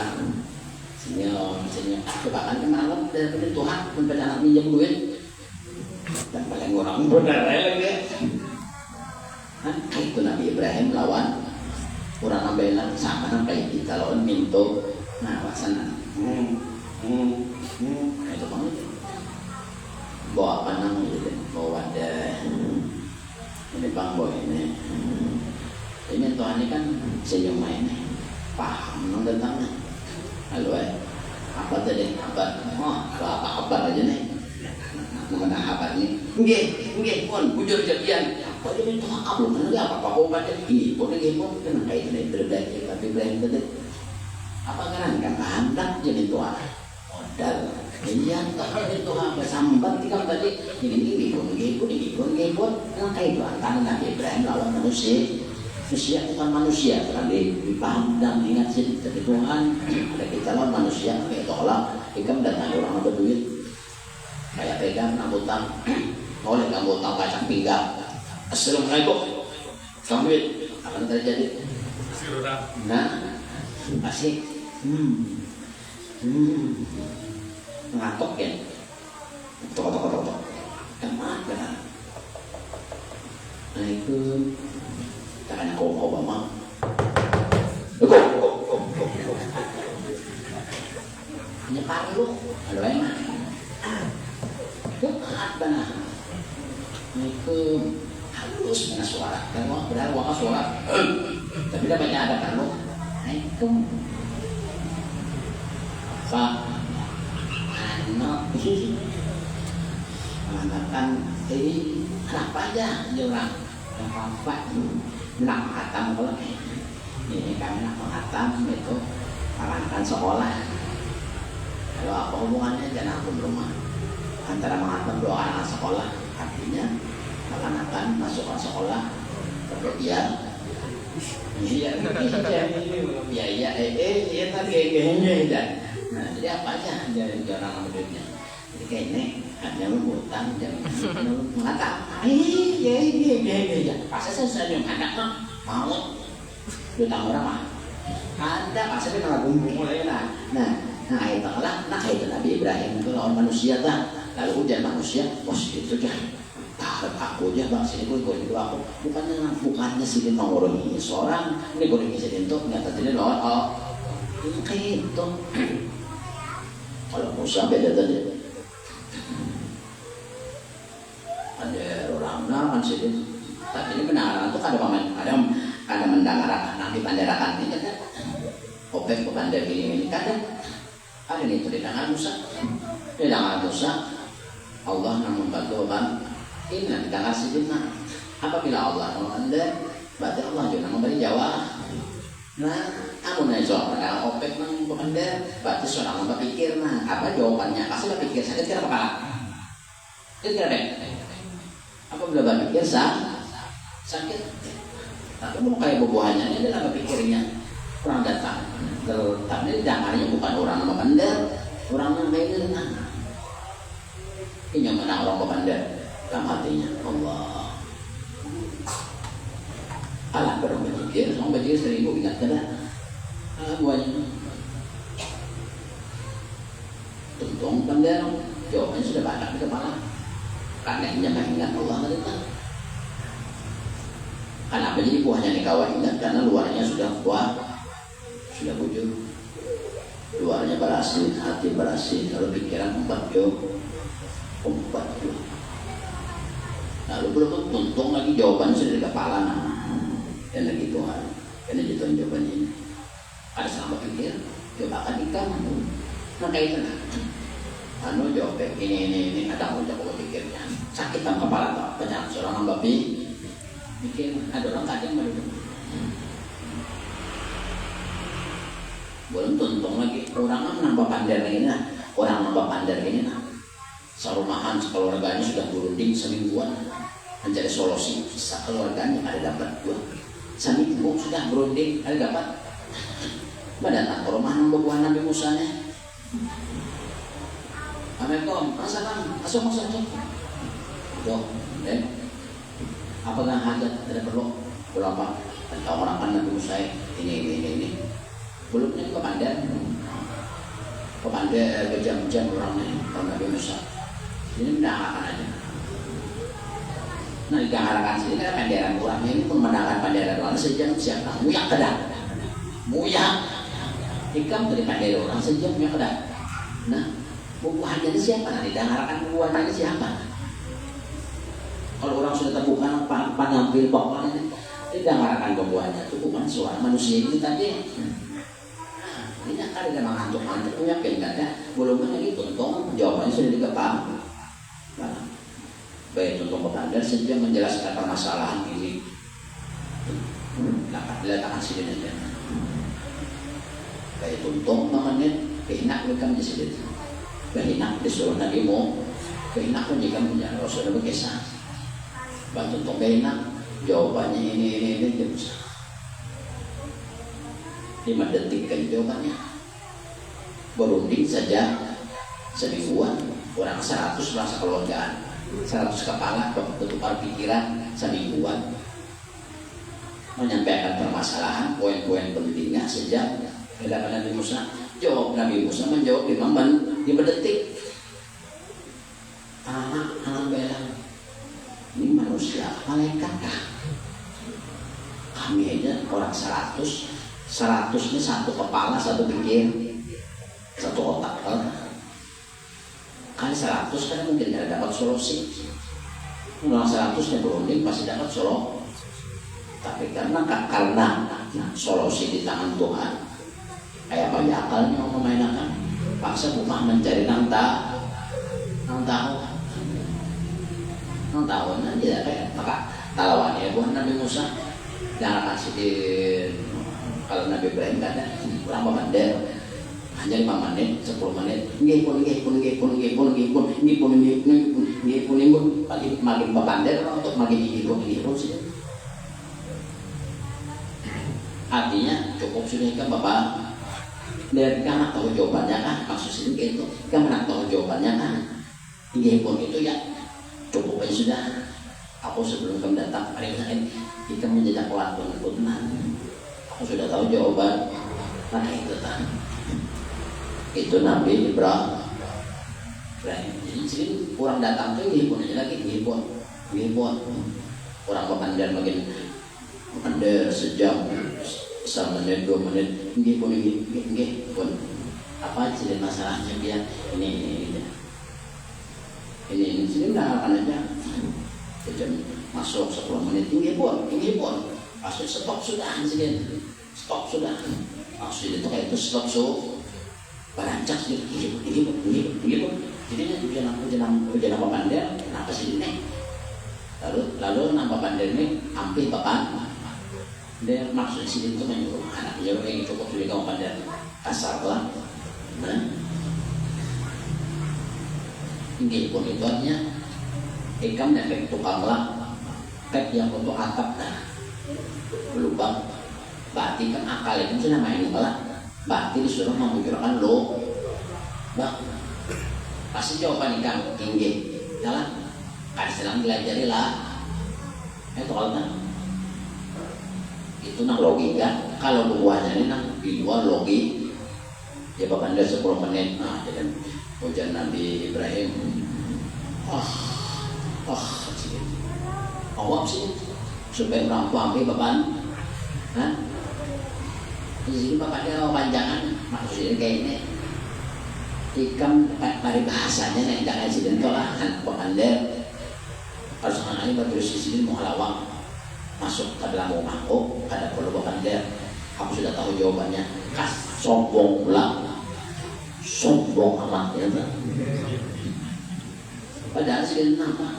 orang senyum coba kan malam dari Tuhan mendapat anak minjem duit dan paling orang benar lagi kan itu Nabi Ibrahim lawan orang ambelan sama kayak kita lawan minto nah wasana itu banget bawa panang gitu bawa wadah ini bang boy ini Tuhan ini kan senyum main paham nong tentangnya halo apa tadi apa aja nih mana apa nih nggih pun bujur jadian apa ini Tuhan kamu kan apa kau baca ini pun kan kayak ini berbeda tapi Ibrahim tadi apa kan hendak jadi Tuhan modal iya kalau itu apa sambat tinggal tadi ini pun kayak Tuhan kan Nabi Ibrahim lawan manusia bukan manusia karena dipandang ingat sih dari Tuhan ada kita lawan manusia kayak tolak ikan datang orang apa duit kayak pegang ngambutang oleh ngambutang kacang pinggang assalamualaikum duit akan terjadi nah asik ngatok ya tok kemana nah itu karena kau Obama nyepar lu ada enak apa nah itu halus dengan suara dan benar waka suara tapi dapatnya ada kan lu nah itu Pak anak mengatakan ini kenapa aja orang apa nak hatam kalau ini kami nak hatam itu mengatakan sekolah kalau apa hubungannya jangan aku rumah antara menghatam dua anak sekolah artinya mengatakan masukkan sekolah kemudian iya tadi kayaknya nah jadi apa aja dari orang duitnya jadi kayaknya hanya utang dan mengatakan iya pas saya yang anak mau utang orang mah ada pas saya malah bumbu mulai nah itu lah itu Nabi Ibrahim itu lawan manusia lah lalu ujian manusia itu dah taruh aku aja bang sini gue itu aku bukannya sih nomor ini seorang ini gue ini jadi untuk nggak terjadi lawan kayak itu kalau Musa beda tadi ada orang kan sih tapi ini benar itu ada mendengarkan nanti panderakan ini kan opek pandai ini kadang ada nih terdengar Musa Allah namun membantu kan ini nanti dengar sidina apabila Allah mengandai berarti Allah juga memberi jawab nah amun soal pada opek nang pandai berarti seorang berpikir nah apa jawabannya pasti berpikir sakit kira kepala kira deh apa bila berpikir sakit tapi mau kayak bubuhannya ini adalah berpikirnya orang datang tapi dangarnya bukan orang nama bandar orang nama ini ini yang mana orang bandar dalam hatinya Allah berang berpikir sama berpikir 1000 ingat tidak buahnya tuntung bandar jawabannya sudah banyak di kepala karena ingat Allah tadi kenapa jadi buahnya dikawal ingat karena luarnya sudah kuat sudah bujur luarnya berhasil hati berhasil lalu pikiran empat lalu belum tuntung lagi jawabannya sudah di kepala dan lagi Tuhan karena jatuh jawabannya ini ada sama pikir coba kan ikan nah kayak itu jawab ini ada mau coba pikirnya sakit dalam kepala tak banyak seorang hamba pikir ada orang kadang baru belum tuntung lagi orang nambah pandar ini orang nambah pandar ini serumahan sekeluarganya sudah berunding semingguan mencari solusi sekeluarganya ada dapat dua seminggu sudah berunding ada dapat datang ke rumah nambah buah Nabi Musa nya Assalamualaikum masuk tuh apakah hajat tidak perlu berapa tahu orang kan Nabi Musa ini belumnya ke pandai pandai berjam-jam orangnya kalau Nabi Musa ini mendengarkan aja. Nah didengarkan sini kan panderan orangnya ini pun mendengarkan panderan orang sejam siapa muyak kedang muyak ikam dari panderan orang sejam muyak kedang. Nah bubuhannya ini siapa? Nah didengarkan bubuhannya ini siapa? Kalau orang sudah terbuka panampil pokoknya didengarkan bubuhannya itu bukan suara manusia ini tadi. Ini kan ada mengantuk-antuk punya kan ya belum gitu dong jawabannya sudah dikepang. Baik untuk Anda sejak menjelaskan permasalahan ini dapat diletakkan sini aja. Baik untuk menit kehinak mereka menjadi kehinak disuruh Nabi mau kehinak pun jika punya Rasul berkisah bantu untuk kehinak jawabannya ini dia bisa 5 detik kan jawabannya berunding saja semingguan orang 100 merasa keluargaan 100 kepala bertukar pikiran semingguan menyampaikan permasalahan poin-poin pentingnya sejak hadapan Nabi Musa jawab Nabi Musa menjawab 5 detik anak bilang ini manusia malaikat kah kami aja orang 100 ini satu kepala, satu pikir, satu otak kali 100 kan mungkin tidak dapat solusi. Orang 100 yang berunding pasti dapat solusi. Tapi karena solusi di tangan Tuhan, kayak banyak akalnya mau memainkan, paksa bukan mencari nang tahu aja kayak maka talawannya bukan Nabi Musa jangan kasih kalau Nabi Ibrahim ada berapa mandel hanya 5 menit 10 menit nggih pun makin papandel untuk makin hidup sih artinya cukup sudah kan Bapak dan kamu tahu jawabannya kan maksud ini gitu kamu tahu jawabannya kan nggih pun itu ya cukup aja sudah aku sebelum kamu datang hari ini kita menjejak waktu aku sudah tahu jawaban nah itu Nabi Ibrahim jadi orang datang tuh ngipun aja lagi ngipun orang makan makin sejam 1 menit 2 menit ngipun apa sih masalahnya dia ini sini akan aja jam masuk 10 menit ngipun masuk stok sudah maksud itu kayak itu stok berancak gitu jadinya ujian apa pandai kenapa sih ini lalu nambah pandai ini hampir bapak dia maksud sini itu menyuruh anak menyuruh yang cukup sudah kamu pandai kasar lah ini pun itu artinya ikam dan pek tukang lah pek yang untuk atap lubang berarti kan akal itu sudah main lah berarti disuruh memikirkan lo pasti jawaban ikan tinggi jalan kan sedang dilajari lah itu kalau itu nang logika kalau buahnya ini nang di luar logi ya Bapak Anda 10 menit nah jadi ujian Nabi Ibrahim awam sih supaya merampung Bapak Hah? Di sini Bapak ada panjangan maksudnya kayak ini ikam dari bahasanya nih jangan sini lah Bapak Anda harus mengenai batu di sini mau lawang masuk ke dalam rumahku ada perlu Bapak Anda aku sudah tahu jawabannya sombong amat ya padahal sih kenapa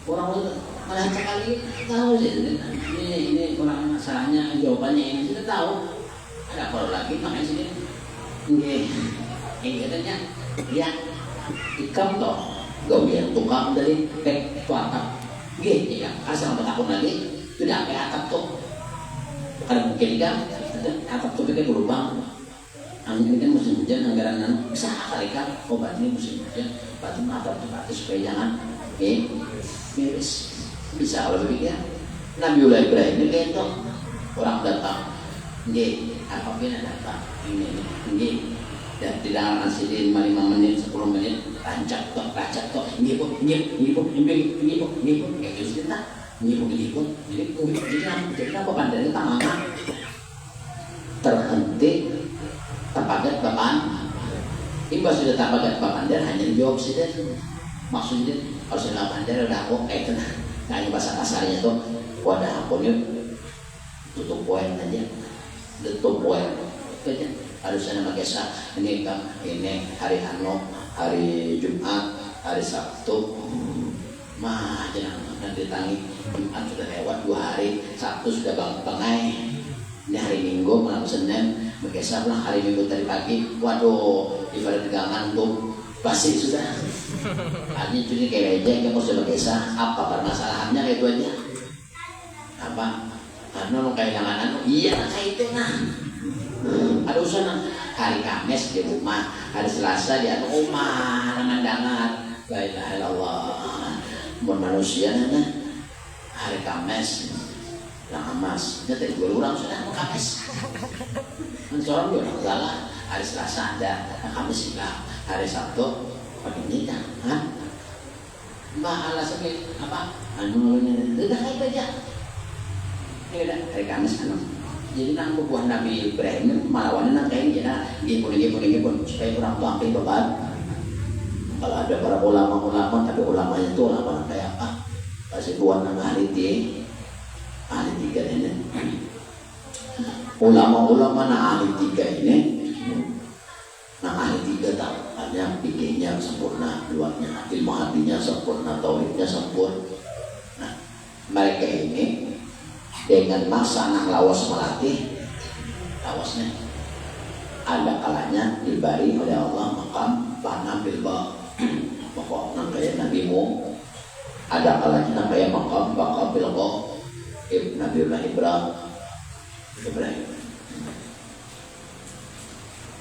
orang malah sekali tahu sih ini orang masalahnya jawabannya ini sudah tahu ada perlu lagi makanya sini ini katanya lihat ikam toh gak biar tukang dari pek atap gitu ya asal bertakun lagi sudah sampai atap tuh karena mungkin kan atap tuh kayak berlubang angin ini kan musim hujan anggaran bisa kali kan obat ini musim hujan batu atap tuh berarti supaya jangan miris bisa kalau begitu ya Nabiullah Ibrahim ini kayak itu orang datang apabila datang ini dan tidak nasi 5 menit 10 menit rancak kok ngiput kayak gitu kita ngiput jadi apa pandai kita lama terhenti terpadat bapan imbas sudah terpadat bapan dan hanya jawab sih maksudnya kalau sudah pandai udah aku kayak itu hanya bahasa kasarnya tuh wadah akunnya tutup poin aja tutup poin itu aja harusnya pakai ini hari hari Jumat, hari Sabtu mah jangan nanti tangi Jumat sudah lewat 2 hari, Sabtu sudah bangai ini hari Minggu malam Senin bergeser lah hari Minggu tadi pagi waduh ibarat tegangan tuh pasti sudah hanya jadi kayak aja yang harus bergeser apa permasalahannya kayak itu aja apa karena mau kehilangan iya kayak itu nah ada usaha hari Kamis di rumah, hari Selasa di rumah dengan dangar. La ilaha illallah. Mun manusia nana hari Kamis yang emas. Jadi dua orang sudah mau Kamis. Mencorong juga salah. Hari Selasa ada, Kamis juga. Hari Sabtu pakai ini dah. Mbak alasannya apa? Udah kayak aja. Ya udah hari Kamis jadi nang buah Nabi Ibrahim malawannya nang kayak gini gipun supaya kurang tuangkin beban kalau ada para ulama tapi ulamanya itu ulama kayak apa pasti buat nang ahli 3 ini ulama nang ahli 3 ini nang ahli 3 tahu hanya pikirnya sempurna luarnya ilmu hatinya sempurna tauhidnya sempurna nah mereka ini dengan masa anak lawas melatih lawasnya ada kalanya diberi oleh Allah makam panah bilba pokok nang kayak Nabi Mu ada kalanya nang kayak makam bakal bilba Nabiullah Ibrahim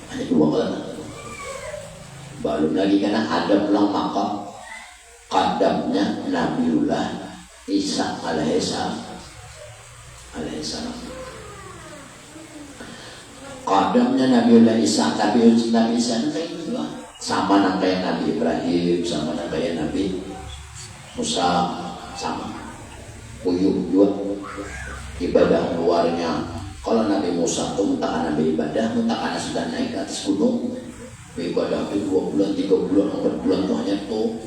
hanya 2 kali belum lagi karena ada pulang makam kadamnya Nabiullah Isa alaihissalam kadamnya Nabiullah Isa Nabi Isa itu kayak gitu sama nang kayak Nabi Ibrahim sama nang kayak Nabi Musa sama uyuh juga ibadah luarnya kalau Nabi Musa itu mentakan Nabi ibadah mentakan sudah naik ke atas gunung ibadah itu 2 bulan 3 bulan 4 bulan tuh hanya tuh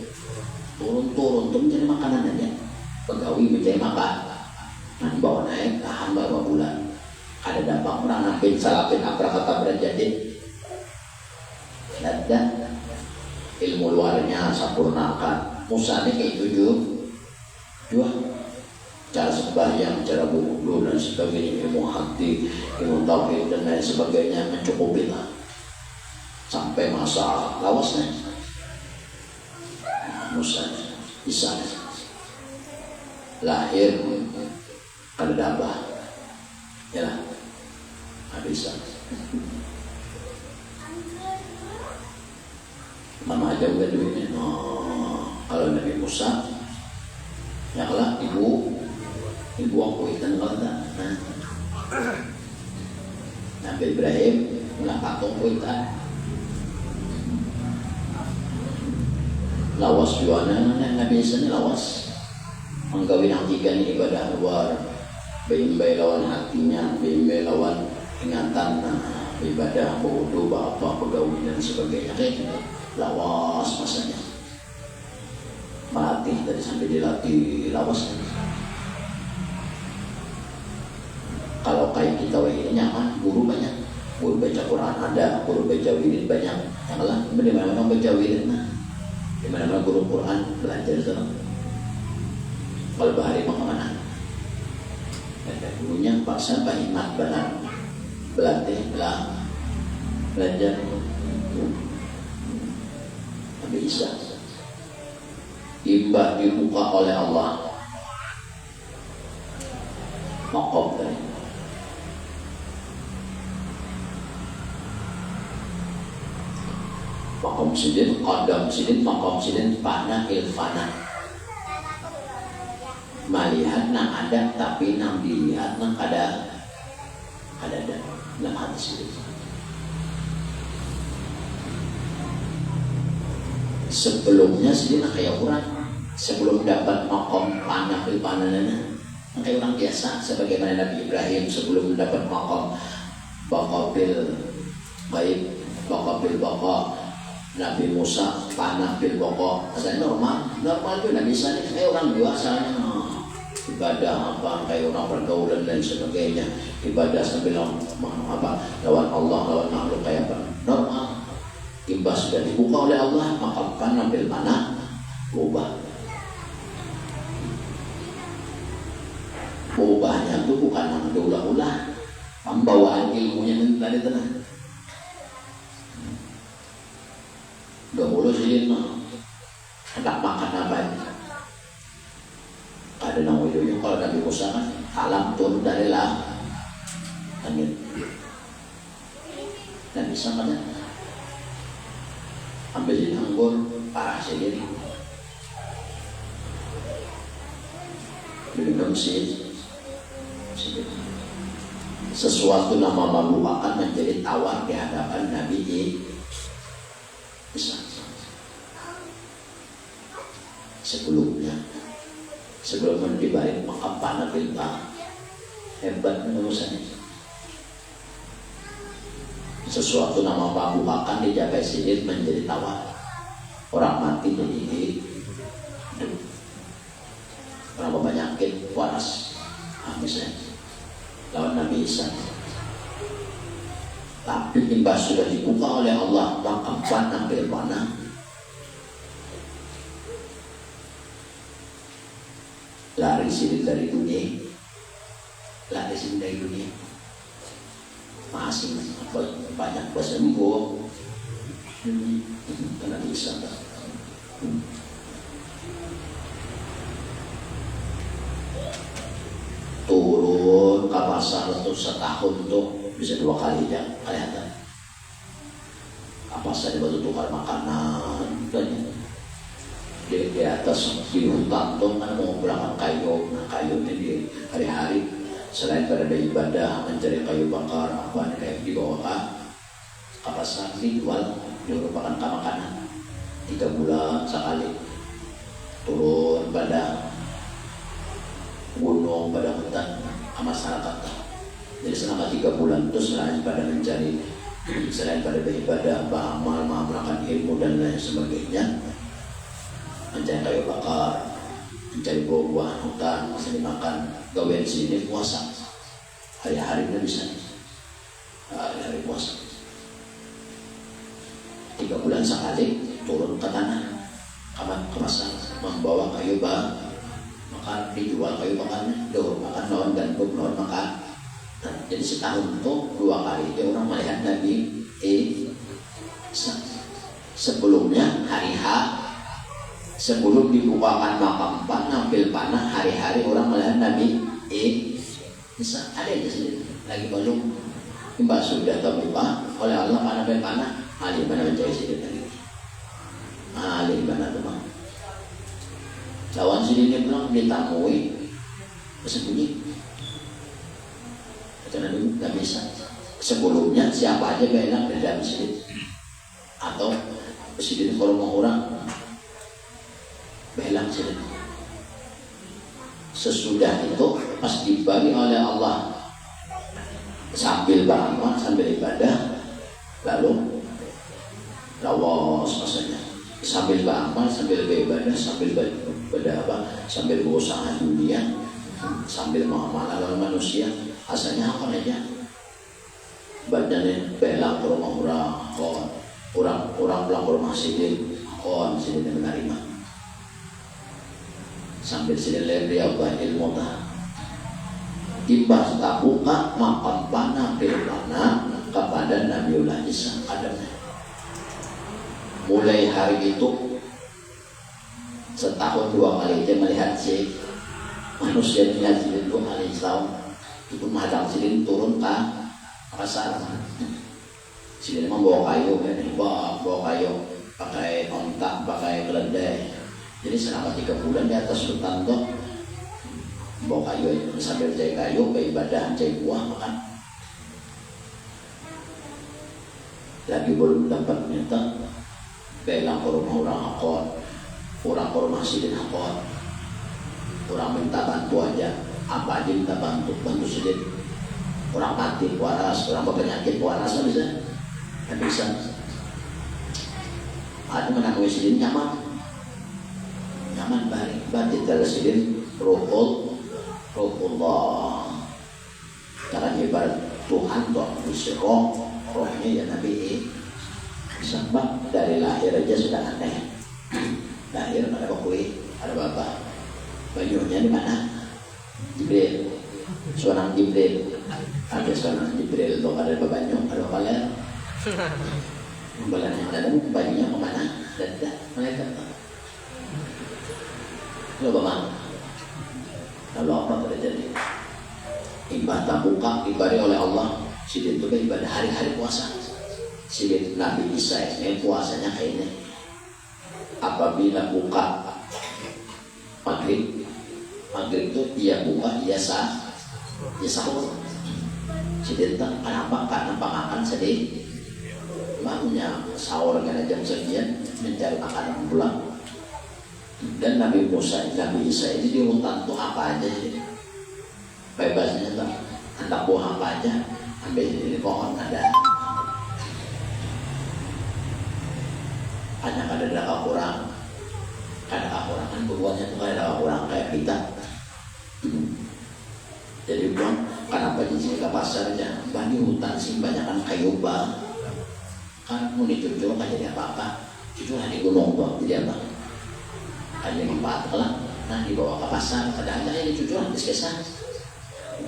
turun tuh mencari makanan aja pegawai mencari makan nah bawa naik tahan beberapa bulan ada dampak orang nampin salapin kata berjadi dan ilmu luarnya sempurnakan Musa ini kayak 7 cara sembahyang cara wudu dan sebagainya ilmu hati ilmu tauhid dan lain sebagainya mencukupi lah sampai masa lawasnya Musa Isa lahir ada dabah ya lah bisa mama aja udah duitnya kalau Nabi Musa ya kalau ibu aku itu kalau Nabi Ibrahim ulah patung kuitan lawas juana Nabi Isa ini lawas menggawin yang 3 ini ibadah luar bimbai lawan hatinya bimbai lawan ingatan ibadah wudu apa pegawai dan sebagainya kayak gitu lawas masanya melatih dari sampai dilatih lawas kalau kayak kita ini nyaman guru banyak guru baca Quran ada guru baca wirid banyak yang lah di mana baca wirid di mana guru Quran belajar sana kalau bahari mau kemana ada gurunya paksa Pak Imat benar belajar Nabi Isa imbah dibuka oleh Allah makom dari makom sidin qadam sidin makom sidin pana ilfana melihat nang ada tapi nang dilihat nang ada dalam hadis itu Sebelumnya sih kayak orang sebelum dapat makom panah bil panahnya kayak orang biasa sebagaimana Nabi Ibrahim sebelum mendapat makom baqabil baik baqabil baqa Nabi Musa panah bil baqa asalnya normal juga Nabi bisa nih kayak orang biasanya ibadah apa kayak orang pergaulan dan sebagainya ibadah sambil apa lawan Allah lawan makhluk kayak apa normal imbas sudah dibuka oleh Allah maka panah bil panah ubahnya itu bukan yang diulah-ulah pembawaan ilmunya tadi tenang dahulu sih hendak makan apa ini ada nama itu kalau Nabi Musa kan alam turun dari langit dan bisa kan ambilin anggur parah sendiri minum sih sesuatu nama malu akan menjadi tawar di hadapan Nabi Isa. Sebelum dibalik makam panah bil hebat urusannya. Sesuatu nama malu akan dijaga sidin menjadi tawar. Orang mati jadi hidup. Berapa penyakit waras misalnya lawan Nabi Isa tapi imbas sudah dibuka oleh Allah maka panah bil panah lari sini dari dunia masih banyak bersembuh karena bisa turun ke pasar untuk setahun tuh bisa 2 kali ya kelihatan apa saja baru tukar makanan dan di atas di hutan tuh kan mau belakang kayu ini di hari-hari selain pada ibadah mencari kayu bakar apa kayak dibawa ke pasar dijual merupakan makanan 3 bulan sekali turun pada gunung pada hutan masyarakat jadi selama 3 bulan itu selain pada mencari selain pada beribadah beramal mengamalkan ilmu dan lain sebagainya mencari kayu bakar mencari buah-buahan hutan bisa dimakan gawean sini puasa hari-harinya bisa hari-hari puasa 3 bulan sekali turun ke tanah ke pasar membawa kayu bakar makan dijual kayu bakarnya makan lawan gandum lawan makan jadi setahun itu 2 kali dia orang melihat Nabi sebelumnya hari H sebelum dibukakan makam panah bil panah hari-hari orang melihat Nabi bisa ada di sini lagi belum imbas sudah terbuka oleh Allah panah bil panah alih mana mencari sini lagi alih mana teman lawan sini dia bilang ditamui bersembunyi karena dulu nggak bisa sebelumnya siapa aja bilang dari dalam sini atau sini kalau mau orang bilang sini sesudah itu pas dibagi oleh Allah sambil beramal sambil ibadah lalu lawas maksudnya sambil beramal, sambil beribadah, sambil sambil berusaha dunia, sambil mengamalkan lawan manusia, asalnya apa aja? Badannya belang ke rumah orang pulang ke rumah sidin menerima. Sambil sidin dia ilmu tak. Imbas tak buka makam panah bil panah kepada Nabiullah Isa Adam. Mulai hari itu setahun 2 kali dia melihat si manusia melihat sidin 2 kali setahun itu madang sidin turun ke pasar sidin membawa kayu bawa kayu pakai ontak pakai keledai jadi selama 3 bulan di atas hutan tuh bawa kayu sambil cari kayu ke ibadah cari buah makan lagi belum dapat minta belang ke rumah orang akon, orang ke rumah sidin akon, orang minta bantu aja, apa aja minta bantu sidin. Orang mati waras, orang berpenyakit waras nggak bisa, nggak bisa. Ada menanggung sidin nyaman balik dari sidin Ruhullah. Karena ibarat Tuhan toh bisa rohnya ya Nabi. Sebab dari lahir aja sudah aneh. Lahir ada bakui, ada bapak. Banyunya di mana? Jibril. Seorang Jibril. Ada seorang Jibril tuh ada banyu, ada baler. Balernya ada banyunya kemana? Ada mereka. Lo bagaimana? Lalu apa terjadi? Ibadah buka diberi oleh Allah. Sidin itu kan ibadah hari-hari puasa. Sidin Nabi Isa ini puasanya kayak ini. Apabila buka maghrib itu dia buka dia sahur. Sidin kenapa? Karena makan sedih. Makanya sahur karena jam sekian mencari makanan pulang. Dan Nabi Isa ini di hutan tuh apa aja sih? Bebasnya tuh anak buah apa aja, ambil di pohon ada. Hanya ada kurang kan berbuatnya tuh ada kurang kayak kita. Jadi bilang kenapa di sini ke pasar aja? Bagi hutan sih banyak kan kayu bang. Kan mau dicucuk kan jadi apa-apa? Cucuklah di gunung tuh jadi apa? Hanya empat lah, nah dibawa ke pasar, kadang-kadang ini cucuran di kisah.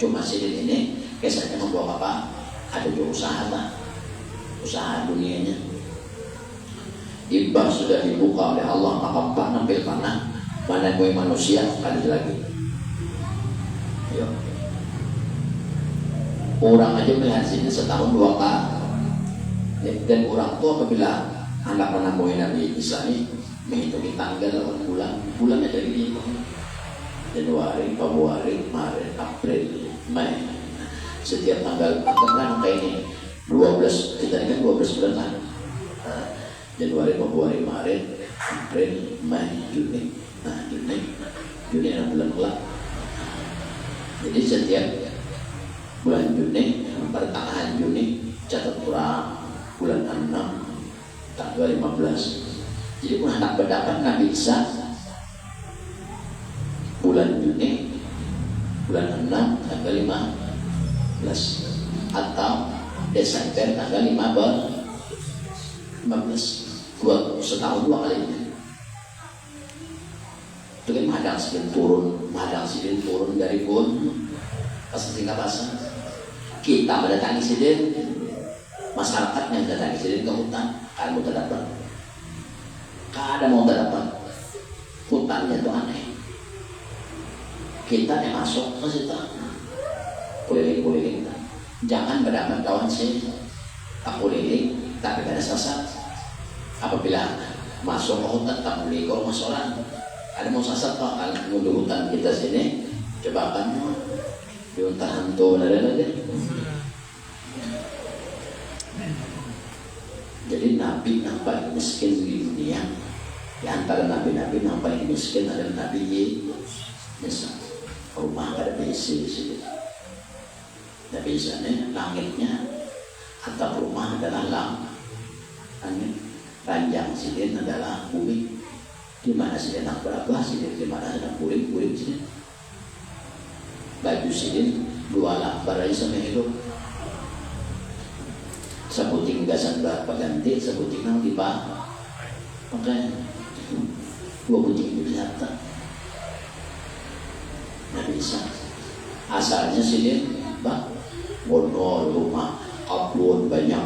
Cuma sidin ini kisahnya membawa apa? Ada juga usaha lah, usaha dunianya. Ibah sudah dibuka oleh Allah, maka nampil panah, mana gue manusia kali lagi. Yo. Orang aja melihat sini setahun 2 kali, dan orang tua apabila anak menemui Nabi Isa ini menghitungi tanggal bulannya dari ini Januari, Februari, Maret, April, Mei. Setiap tanggal kan kayak ini 12, kita ini kan 12 bulan kan. Januari, Februari, Maret, April, Mei, Juni. Nah, Juni adalah bulan gelap. Jadi setiap bulan Juni, pertengahan Juni catat kurang bulan 6 tanggal 15. Jadi pun anak berdapat Nabi Isa bulan Juni bulan 6 tanggal 15 atau Desember tanggal 15 setahun 2 kali. Itu kan madang sidin turun dari pun pas tingkat pasar. Kita mendatangi sidin, masyarakatnya mendatangi sidin ke hutan, kan mau terdapat. Ada mau terdapat hutannya itu aneh. Kita yang masuk ke situ keliling-keliling. Jangan berdapat kawan sih tak keliling tapi ada sasar. Apabila masuk ke hutan tak boleh kalau masuk orang ada mau sasar kok kalau mundur hutan kita sini coba kan di hutan hantu ada. Jadi Nabi yang paling miskin di dunia, di antara nabi-nabi yang paling miskin adalah Nabi Isa. Rumah ada besi di sini. Nabi Isa ini langitnya atap rumah adalah langit, ranjang sini adalah bumi. Di mana sini nak berapa sini, di mana sedang kuring sini. Baju sini 2 lembar aja sama hidup. Sebuting gasan berapa ganti, sebuting nang dipa, makanya 2 buting bisa tak, nggak bisa. Asalnya sini, bang, bonol rumah, kabun banyak,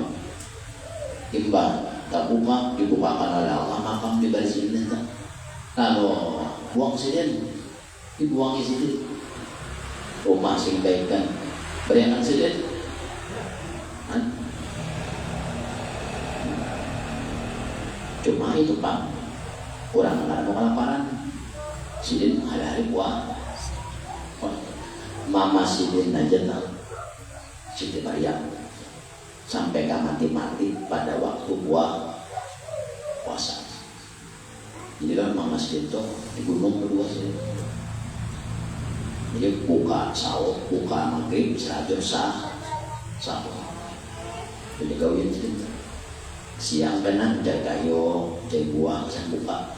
imbang, tak dibukakan oleh Allah, makam di baris sini tak. Lalu buang sini, dibuangi sini, rumah sing baikkan, berikan sini. Cuma itu Pak, orang nggak mau kelaparan. Sidin hari-hari buah. Mama Sidin aja tak, Siti Maryam sampai gak mati-mati pada waktu buah puasa. Jadi kan masjid itu di gunung kedua sih. Jadi buka sahur, buka maghrib, serajur sahur. Jadi kawin sih. Siang kanan cari kayu, cari buah, saya buka.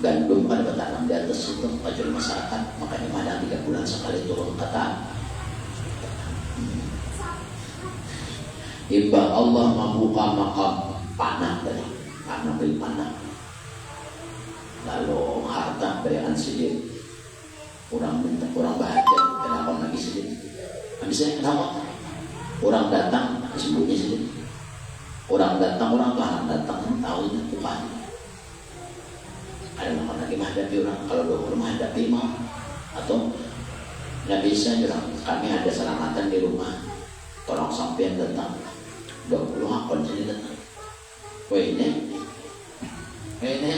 Gandum pada bertanam di atas itu pajul masyarakat, makanya madang 3 bulan sekali turun kata. Iba Allah membuka makam panah dari panah beli panah. Lalu harta berikan sedikit, kurang minta, kurang bahagia, kenapa lagi sedikit? Habisnya kenapa? Orang datang sembunyi sedikit. Orang datang, orang Tuhan datang, tahu ini bukan. Ada nama lagi menghadapi orang, kalau dulu menghadapi mau atau nggak bisa orang. Kami ada selamatan di rumah, tolong sampean datang. 20 akun sini datang. Ini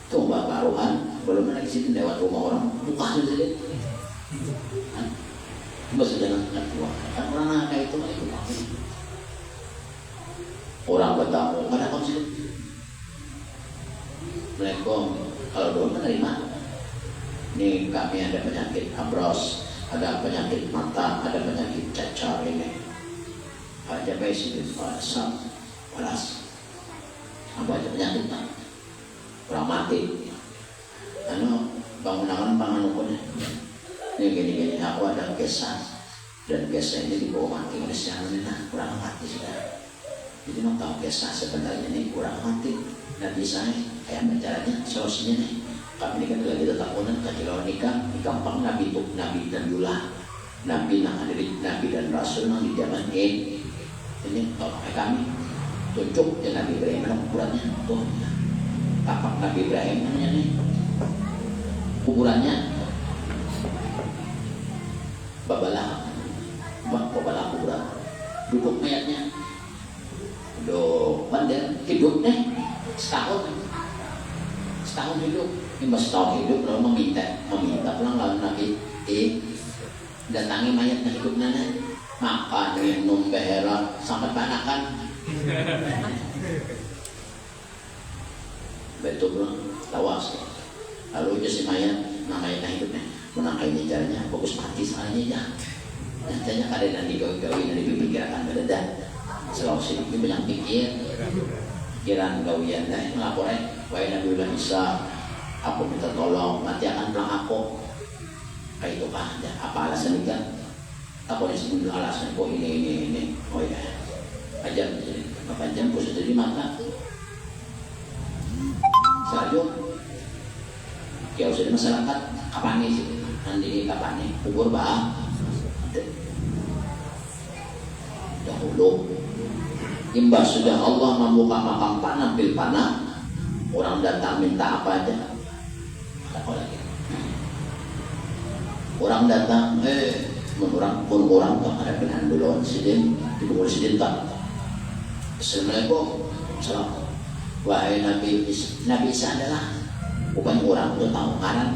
tuh Mbak Baruhan belum lagi sini lewat rumah orang, buka sedikit. Masih jangan tua, kan orang kayak itu itu. Orang bertamu, ada konsil. Assalamualaikum. Kalau dulu menerima, ini kami ada penyakit abros, ada penyakit mata, ada penyakit cacar ini. Ada basic asam, panas. Apa aja penyakit tak? Orang mati. Bangunan bangunan ini gini, aku ada kesah dan kesah ini dibawa mati oleh siapa ini, kurang mati sudah. Jadi mau tahu kisah sebenarnya ini kurang mati, nggak bisa nih. Kayak caranya solusinya nih. Kami ini kan lagi tetap unen kalau nikah di kampung Nabi dan Dula, Nabi dan Rasul yang di zaman ini tolong kami tunjuk ya Nabi Ibrahim mana kuburannya tuh, tapak Nabi Ibrahim namanya nih kuburannya babalah kuburan duduk mayatnya. Pandai hidup deh setahun hidup, ini masih setahun hidup lalu meminta pulang lalu Nabi datangi mayatnya hidupnya makan minum behera sampai panakan betul pulang tawas lalu si mayatnya hidupnya menangkai caranya fokus mati soalnya ya nyatanya kadang nanti gawi-gawi nanti pikiran berbeda. Selawasi ini banyak pikiran gawian dah ngelaporin wae Nabiullah Isa aku minta tolong nanti akan pulang aku kayak itu kan apa alasan itu kan aku disebut alasan kok ini oh ya ajar apa jam khusus jadi mata selanjut ya usah masyarakat kapan nih sih nanti kapan nih kubur bah dahulu imbas sudah Allah membuka makam panah bil panah, orang datang minta apa aja. Apa lagi? Orang datang, orang tak ada pilihan dulu sidin, dibungkul sidin tak. Assalamualaikum, salam. Wahai Nabi Isa adalah bukan orang itu tahu kanan.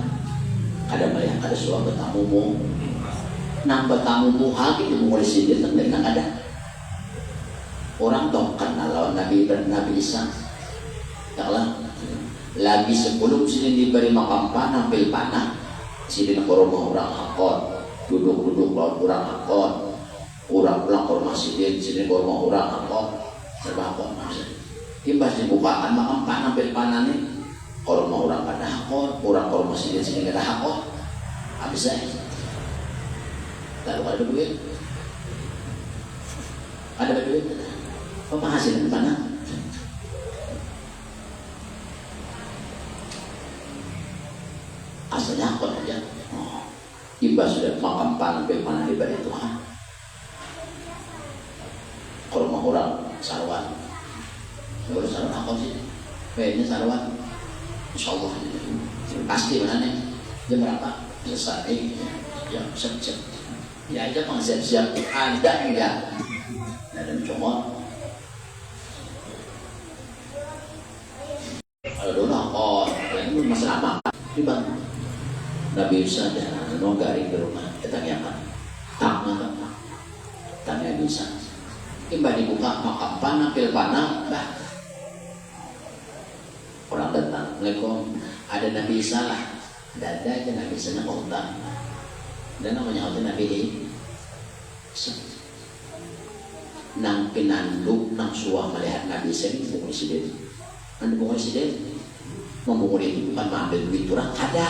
Ada melihat ada suara bertamumu, nambah tamumu lagi dibungkul sidin tak dengan ada. Orang tahu kenal lawan Nabi Isa. Taklah lagi sebelum sini diberi makam panah bil panah, sini ke rumah orang hakon, duduk lawan orang hakon, orang pulang ke rumah sini ke rumah orang hakon, serba hakon maksudnya. Imbas dibukaan makam panah bil panah nih, ke rumah orang pada hakon, orang ke rumah sini ke hakon, habis saya. Lalu ada duit, ada duit. Apa hasilnya di mana? Asalnya apa aja? Imbas sudah makam panah bil panah diberi Tuhan. Kalau mau orang sarwan, kalau sarwan apa sih? Kayaknya sarwan, insya Allah pasti mana nih? Jam berapa? Selesai? Ya siap. Ya aja pang siap ada enggak? Ada mencoba. Kalau dulu ini masalah apa? Dibantu. Nabi Isa dan garing di rumah ditanyakan. Tanya bisa. Tiba dibuka makam panah bil panah, bah Assalamualaikum. Ada Nabi Isa lah. Ada aja Nabi Isa nya kota. Dan namanya kota Nabi Isa. Nang pinanduk nang suah melihat Nabi Isa ini bukan presiden. Anda bukan presiden. Membungkul itu bukan mengambil duit orang ada.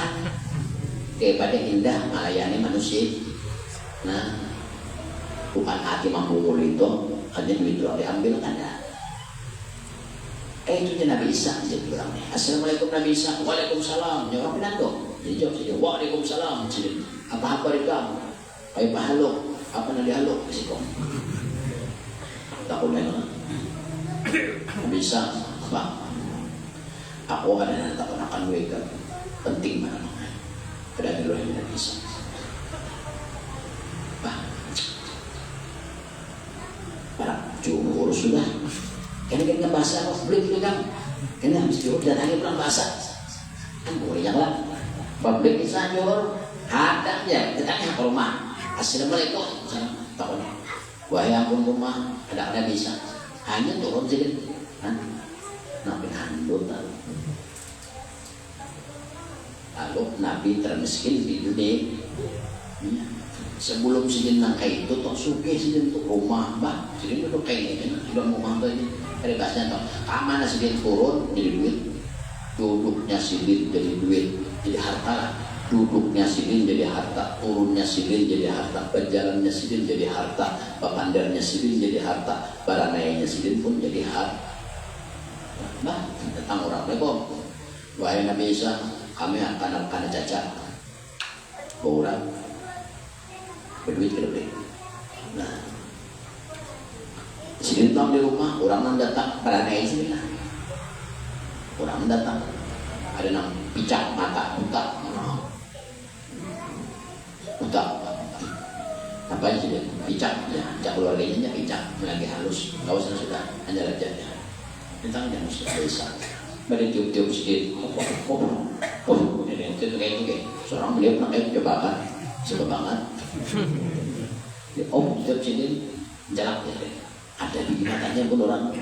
Daripada indah melayani manusia. Nah, bukan hati membungkul itu, hanya duit orang diambil ada. Itu dia Nabi Isa jadi bilang nih. Assalamualaikum Nabi Isa. Waalaikumsalam. Ya orang pinanduk. Jadi jawab saja. Waalaikumsalam. Apa kabar kamu? Ayo Pak Haluk. Apa nanti Haluk? Kasih kau. Tak boleh lah. Nabi Isa. Apa? Aku ada tak akan mereka penting mana mana. Ada di luar Nabi Isa. Pak. Para jumhur sudah. Kena kena bahasa apa? Beli kan? Kena mesti jauh datangnya pulang bahasa. Kan boleh yang lah. Publik bisa jauh. Ada ya. Datangnya ke rumah. Assalamualaikum. Tahu ni. Wahai ampun rumah. Ada bisa. Hanya turun sedikit. Nabi handut lalu. Lalu Nabi termiskin di dunia. Sebelum sidin nangka itu toh suke sidin untuk rumah bah. Sidin itu kayak ini sudah rumah tadi. Ada bahasanya toh, kamana sidin turun jadi duit, duduknya sidin jadi duit, jadi harta lah. Duduknya sidin jadi harta, turunnya sidin jadi harta, berjalannya sidin jadi harta, papandarnya sidin jadi harta, baranainya sidin pun jadi harta. Bah, datang orang Assalamualaikum. Wahai Nabi Isa, kami akan cacat. Orang berduit ke duit. Nah. Sini datang di rumah, orang datang pada naik sini lah. Orang datang, ada nang picak mata, buta, apa yang sih picak, ya, picak keluarganya picak, lagi halus, kau sudah, hanya aja. Tentang yang bisa, beri tiup-tiup sedikit, ini itu kayak seorang beliau pernah coba kan, suka banget. Tiup sedikit, jalan ya. Ada di matanya pun orang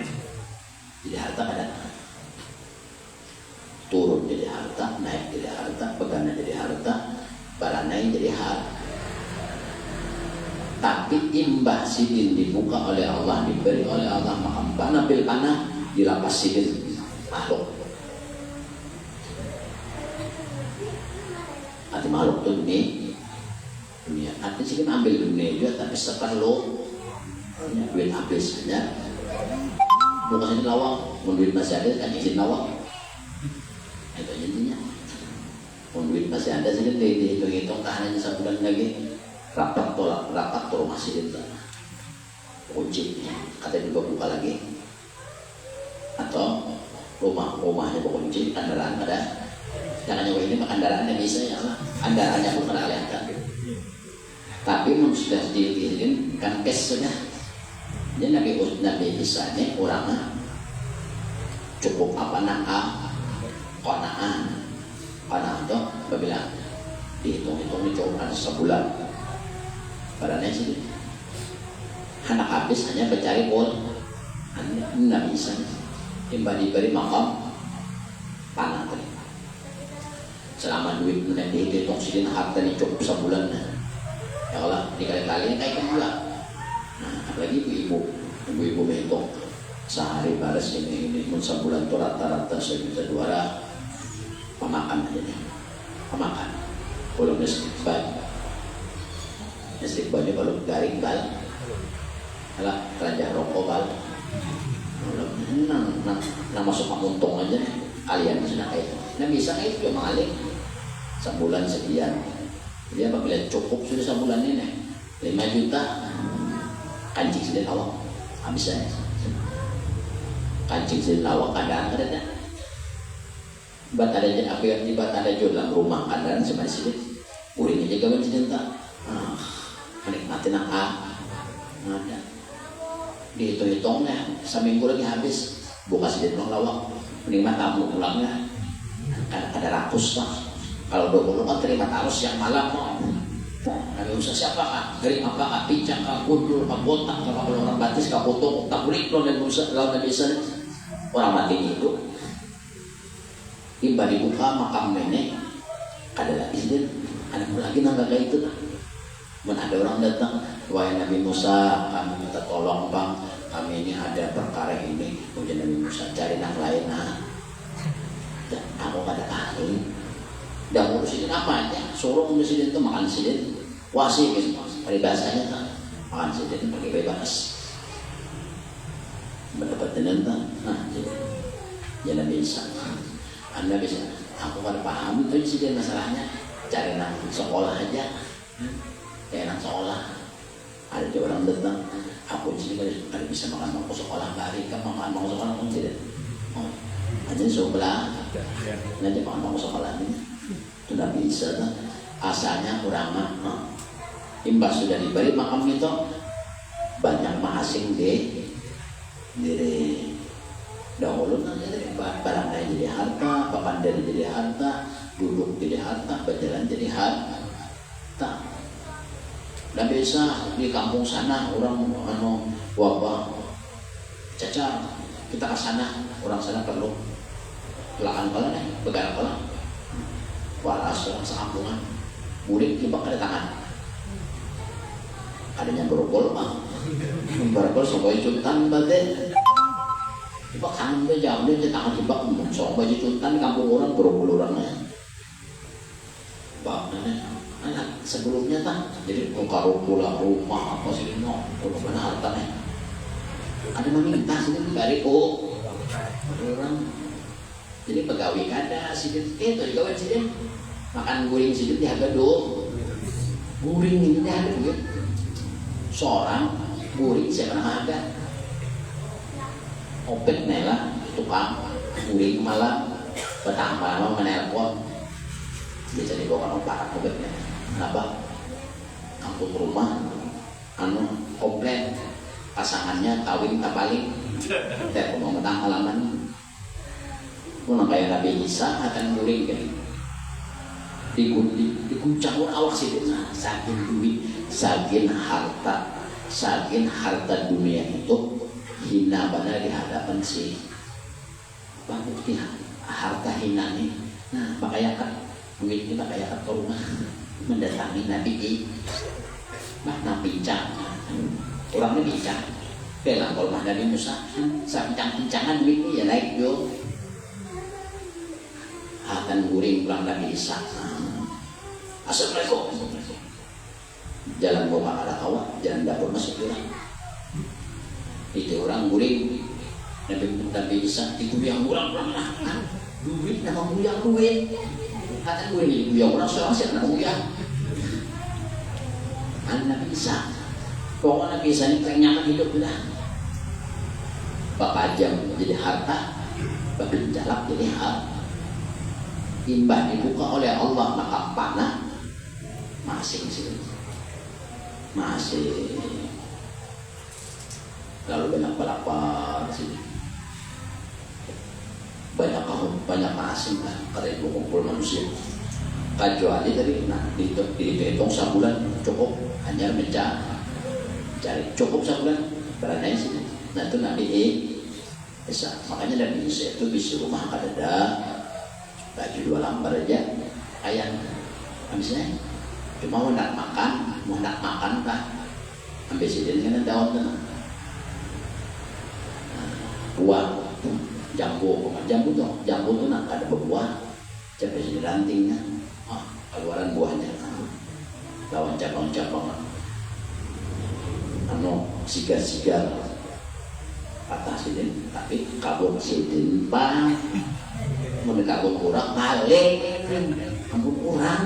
jadi harta ada turun jadi harta, naik jadi harta, begana jadi harta, baranai jadi harta. Tapi imbah sidin dibuka oleh Allah, diberi oleh Allah, maka bana bil panah dilapas sidin makhluk. Arti makhluk itu dunia. Arti sidin ambil dunia juga, tapi seperlu duit habisnya bukan ini lawang, duit masih ada kan izin lawang itu intinya. Duit masih ada sih dihitung-hitung tahannya sebulan lagi rapat tolak masih itu kunci katanya juga buka lagi atau rumahnya kunci kendaraan ada jangan nyawa ini kendaraannya bisa ya lah kendaraannya pun pernah kelihatan tapi sudah diizinkan kan cash sudah. Jadi Nabi Isa ini orangnya cukup apa konaan itu apabila dihitung-hitung ini cukup ada sebulan padahal sih anak habis hanya mencari pun Nabi Isa diberi makam panah tadi selama duit yang dihitung sini harta ini cukup sebulan ya kalau dikali-kali kayak pula. Nah, apalagi ibu-ibu menghitung sehari balas ini pun sebulan itu rata-rata 1.200.000 pemakan aja nih pemakan belum istiqbalnya kalau garing bal alah keranjang rokok bal nah masuk untung aja nih kalian sudah kayak nah bisa itu cuma alik sebulan sekian jadi apabila cukup sudah sebulan ini 5 juta kancing sedih lawak habis saya kancing sedih lawak kadang-kadang bat ada apa yang dibat ada juga dalam rumah kadang sebenarnya sedih uring aja kawan cinta menikmati ada dihitung-hitungnya seminggu lagi habis buka sedih lawak menikmati tamu pulangnya ada ratus lah kalau 20 kan terima tarus yang malam ada usaha siapa kah? Gering apa kah? Pincang kah? Gundul kah? Botak kah? Kalau orang batis kah? Potong tak kulit lo dan usaha lawan bisa orang mati itu Iba dibuka makam nenek, ada lagi sih, ada lagi nangga kayak itu. Ada orang datang, wahai Nabi Musa, kami minta tolong bang, kami ini ada perkara ini. Kemudian Nabi Musa cari nang lain, dan aku ada ahli. Dan presiden apa aja, suruh presiden itu makan presiden, wasi gitu, peribahasanya kan, makan presiden pakai bebas. Mendapat tenang, jalan bisa. Anda bisa, aku kan paham itu sih masalahnya. Cari nang sekolah aja, kayak nang sekolah. Ada orang datang, aku di sini kan bisa makan mangkok sekolah, hari kan makan mangkok sekolah kan tidak. Oh, aja sebelah, nanti makan mangkok sekolah ini sudah bisa kan? Asalnya kurang imbas sudah diberi makam itu banyak mahasing deh dari dahulu barang lain jadi harta, papan dari jadi harta, duduk jadi harta, berjalan jadi harta. Dan biasa di kampung sana orang wabah cacar, kita ke sana, orang sana perlu lahan pala nih, pegang pala, waras orang sekampungan, murid kita ada tangan, adanya berokol mah, berokol sampai cutan badan. Tiba kanan dia jauh dia tangan tiba sok baju tuntan kampung orang berpuluh orangnya. Anak sebelumnya tak jadi kalau pulang rumah apa sih no kalau mana hartanya ada meminta sih dari orang jadi pegawai kada sih itu juga sih makan guring sih di harga guring ini dah ada gitu seorang guring saya pernah ada opet nela tukang guring malam petang malam menelpon bisa dibawa orang opetnya kenapa kampung rumah komplain pasangannya kawin tak balik tidak mau menang halaman pun kayak Nabi Isa akan guring kan diguncang awak sih saking duit saking harta dunia itu hina benar di hadapan si bukti harta hina nih. Nah makanya kan duit kita kayak ke rumah mendatangi Nabi bincang orangnya bincang bilang kalau Nabi Musa bincang-bincangan duit ini ya naik jo akan guring pulang Nabi Isa. Assalamualaikum jalan bawa arah awak jalan dapur masuk orang itu orang guring Nabi Isa itu yang orang duit nama buyang duit kata gue ini buyang orang seorang siapa nama buyang Nabi Isa pokoknya Nabi Isa ini pengen nyaman hidup udah bapak jam jadi harta bapak jalap jadi harta imbah dibuka oleh Allah maka panah masing masih lalu banyak pelapar sini banyak asing kan karena itu kumpul manusia kecuali tadi dihitung sebulan cukup hanya mencari cukup sebulan berada di sini. Nah itu Nabi Isa makanya Nabi Isa itu bisa rumah ada baju 2 lembar aja ayam habisnya cuma mau nak makan kan ambil sini kan daun tuh buah jambu tuh nak ada berbuah sampai sini rantingnya keluaran buahnya lawan cabang-cabang sigar patah sini tapi kabur sini bang kabur kurang balik kabur kurang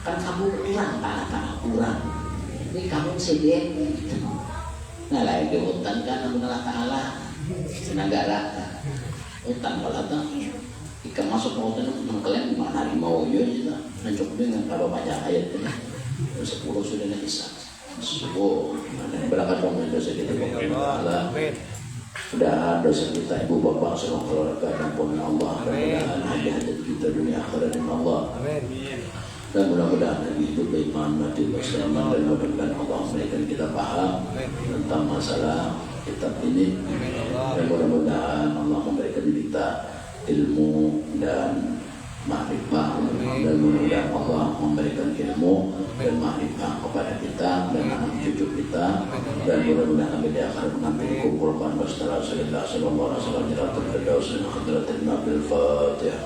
kan kabur kurang tanah kurang ini kabur sini nah lain di hutan kan Allah Ta'ala senagara hutan kalau tak ikan masuk ke hutan mengklaim mana harimau ya kita mencuk dengan kalau banyak ayat ini 10 sudah bisa berangkat dong dosa kita Allah sudah dosa kita ibu bapak seluruh keluarga dan pun Allah dan hajat kita dunia akhirat dengan Allah dan mudah-mudahan hidup beriman mati bersama dan mudah-mudahan Allah memberikan kita paham tentang masalah kitab ini dan mudah-mudahan Allah memberikan kita ilmu dan kita, dan mudah-mudahan kami di akhirat nanti dikumpulkan bersama sallallahu alaihi wasallam di Jannatul Firdaus dan hadratin Nabil Fatihah.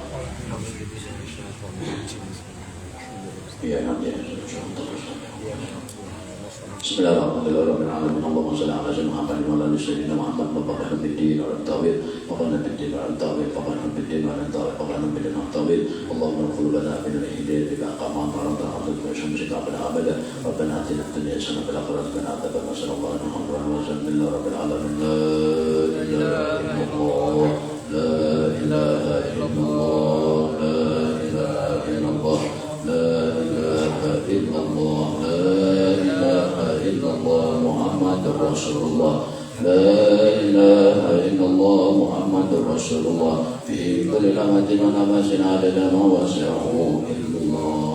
Iya nanti Bismillahirrahmanirrahim. Allahumma shalli ala sayyidina Muhammad wa ala ali sayyidina Muhammad wa barik bid-din wa al-tawil wa qana bid-din wa al-tawil wa qana bid-din wa al-tawil wa qana bid-din wa al-tawil. Allahumma ighfir lana min al-hidayah bima qama marada hamdaka wa shamsika abada abada. Rabbana atina fid dunya hasanah wa fil akhirati hasanah wa qina adzabannar. Alhamdulillahi rabbil alamin. La ilaha illallah. La ilaha illallah. La ilaha illallah. La ilaha illallah. illallah Muhammadur Rasulullah. La ilaha illallah Muhammadur Rasulullah. Fi kulli lamatin wa nafasin adada ma wasi'ahu illallah.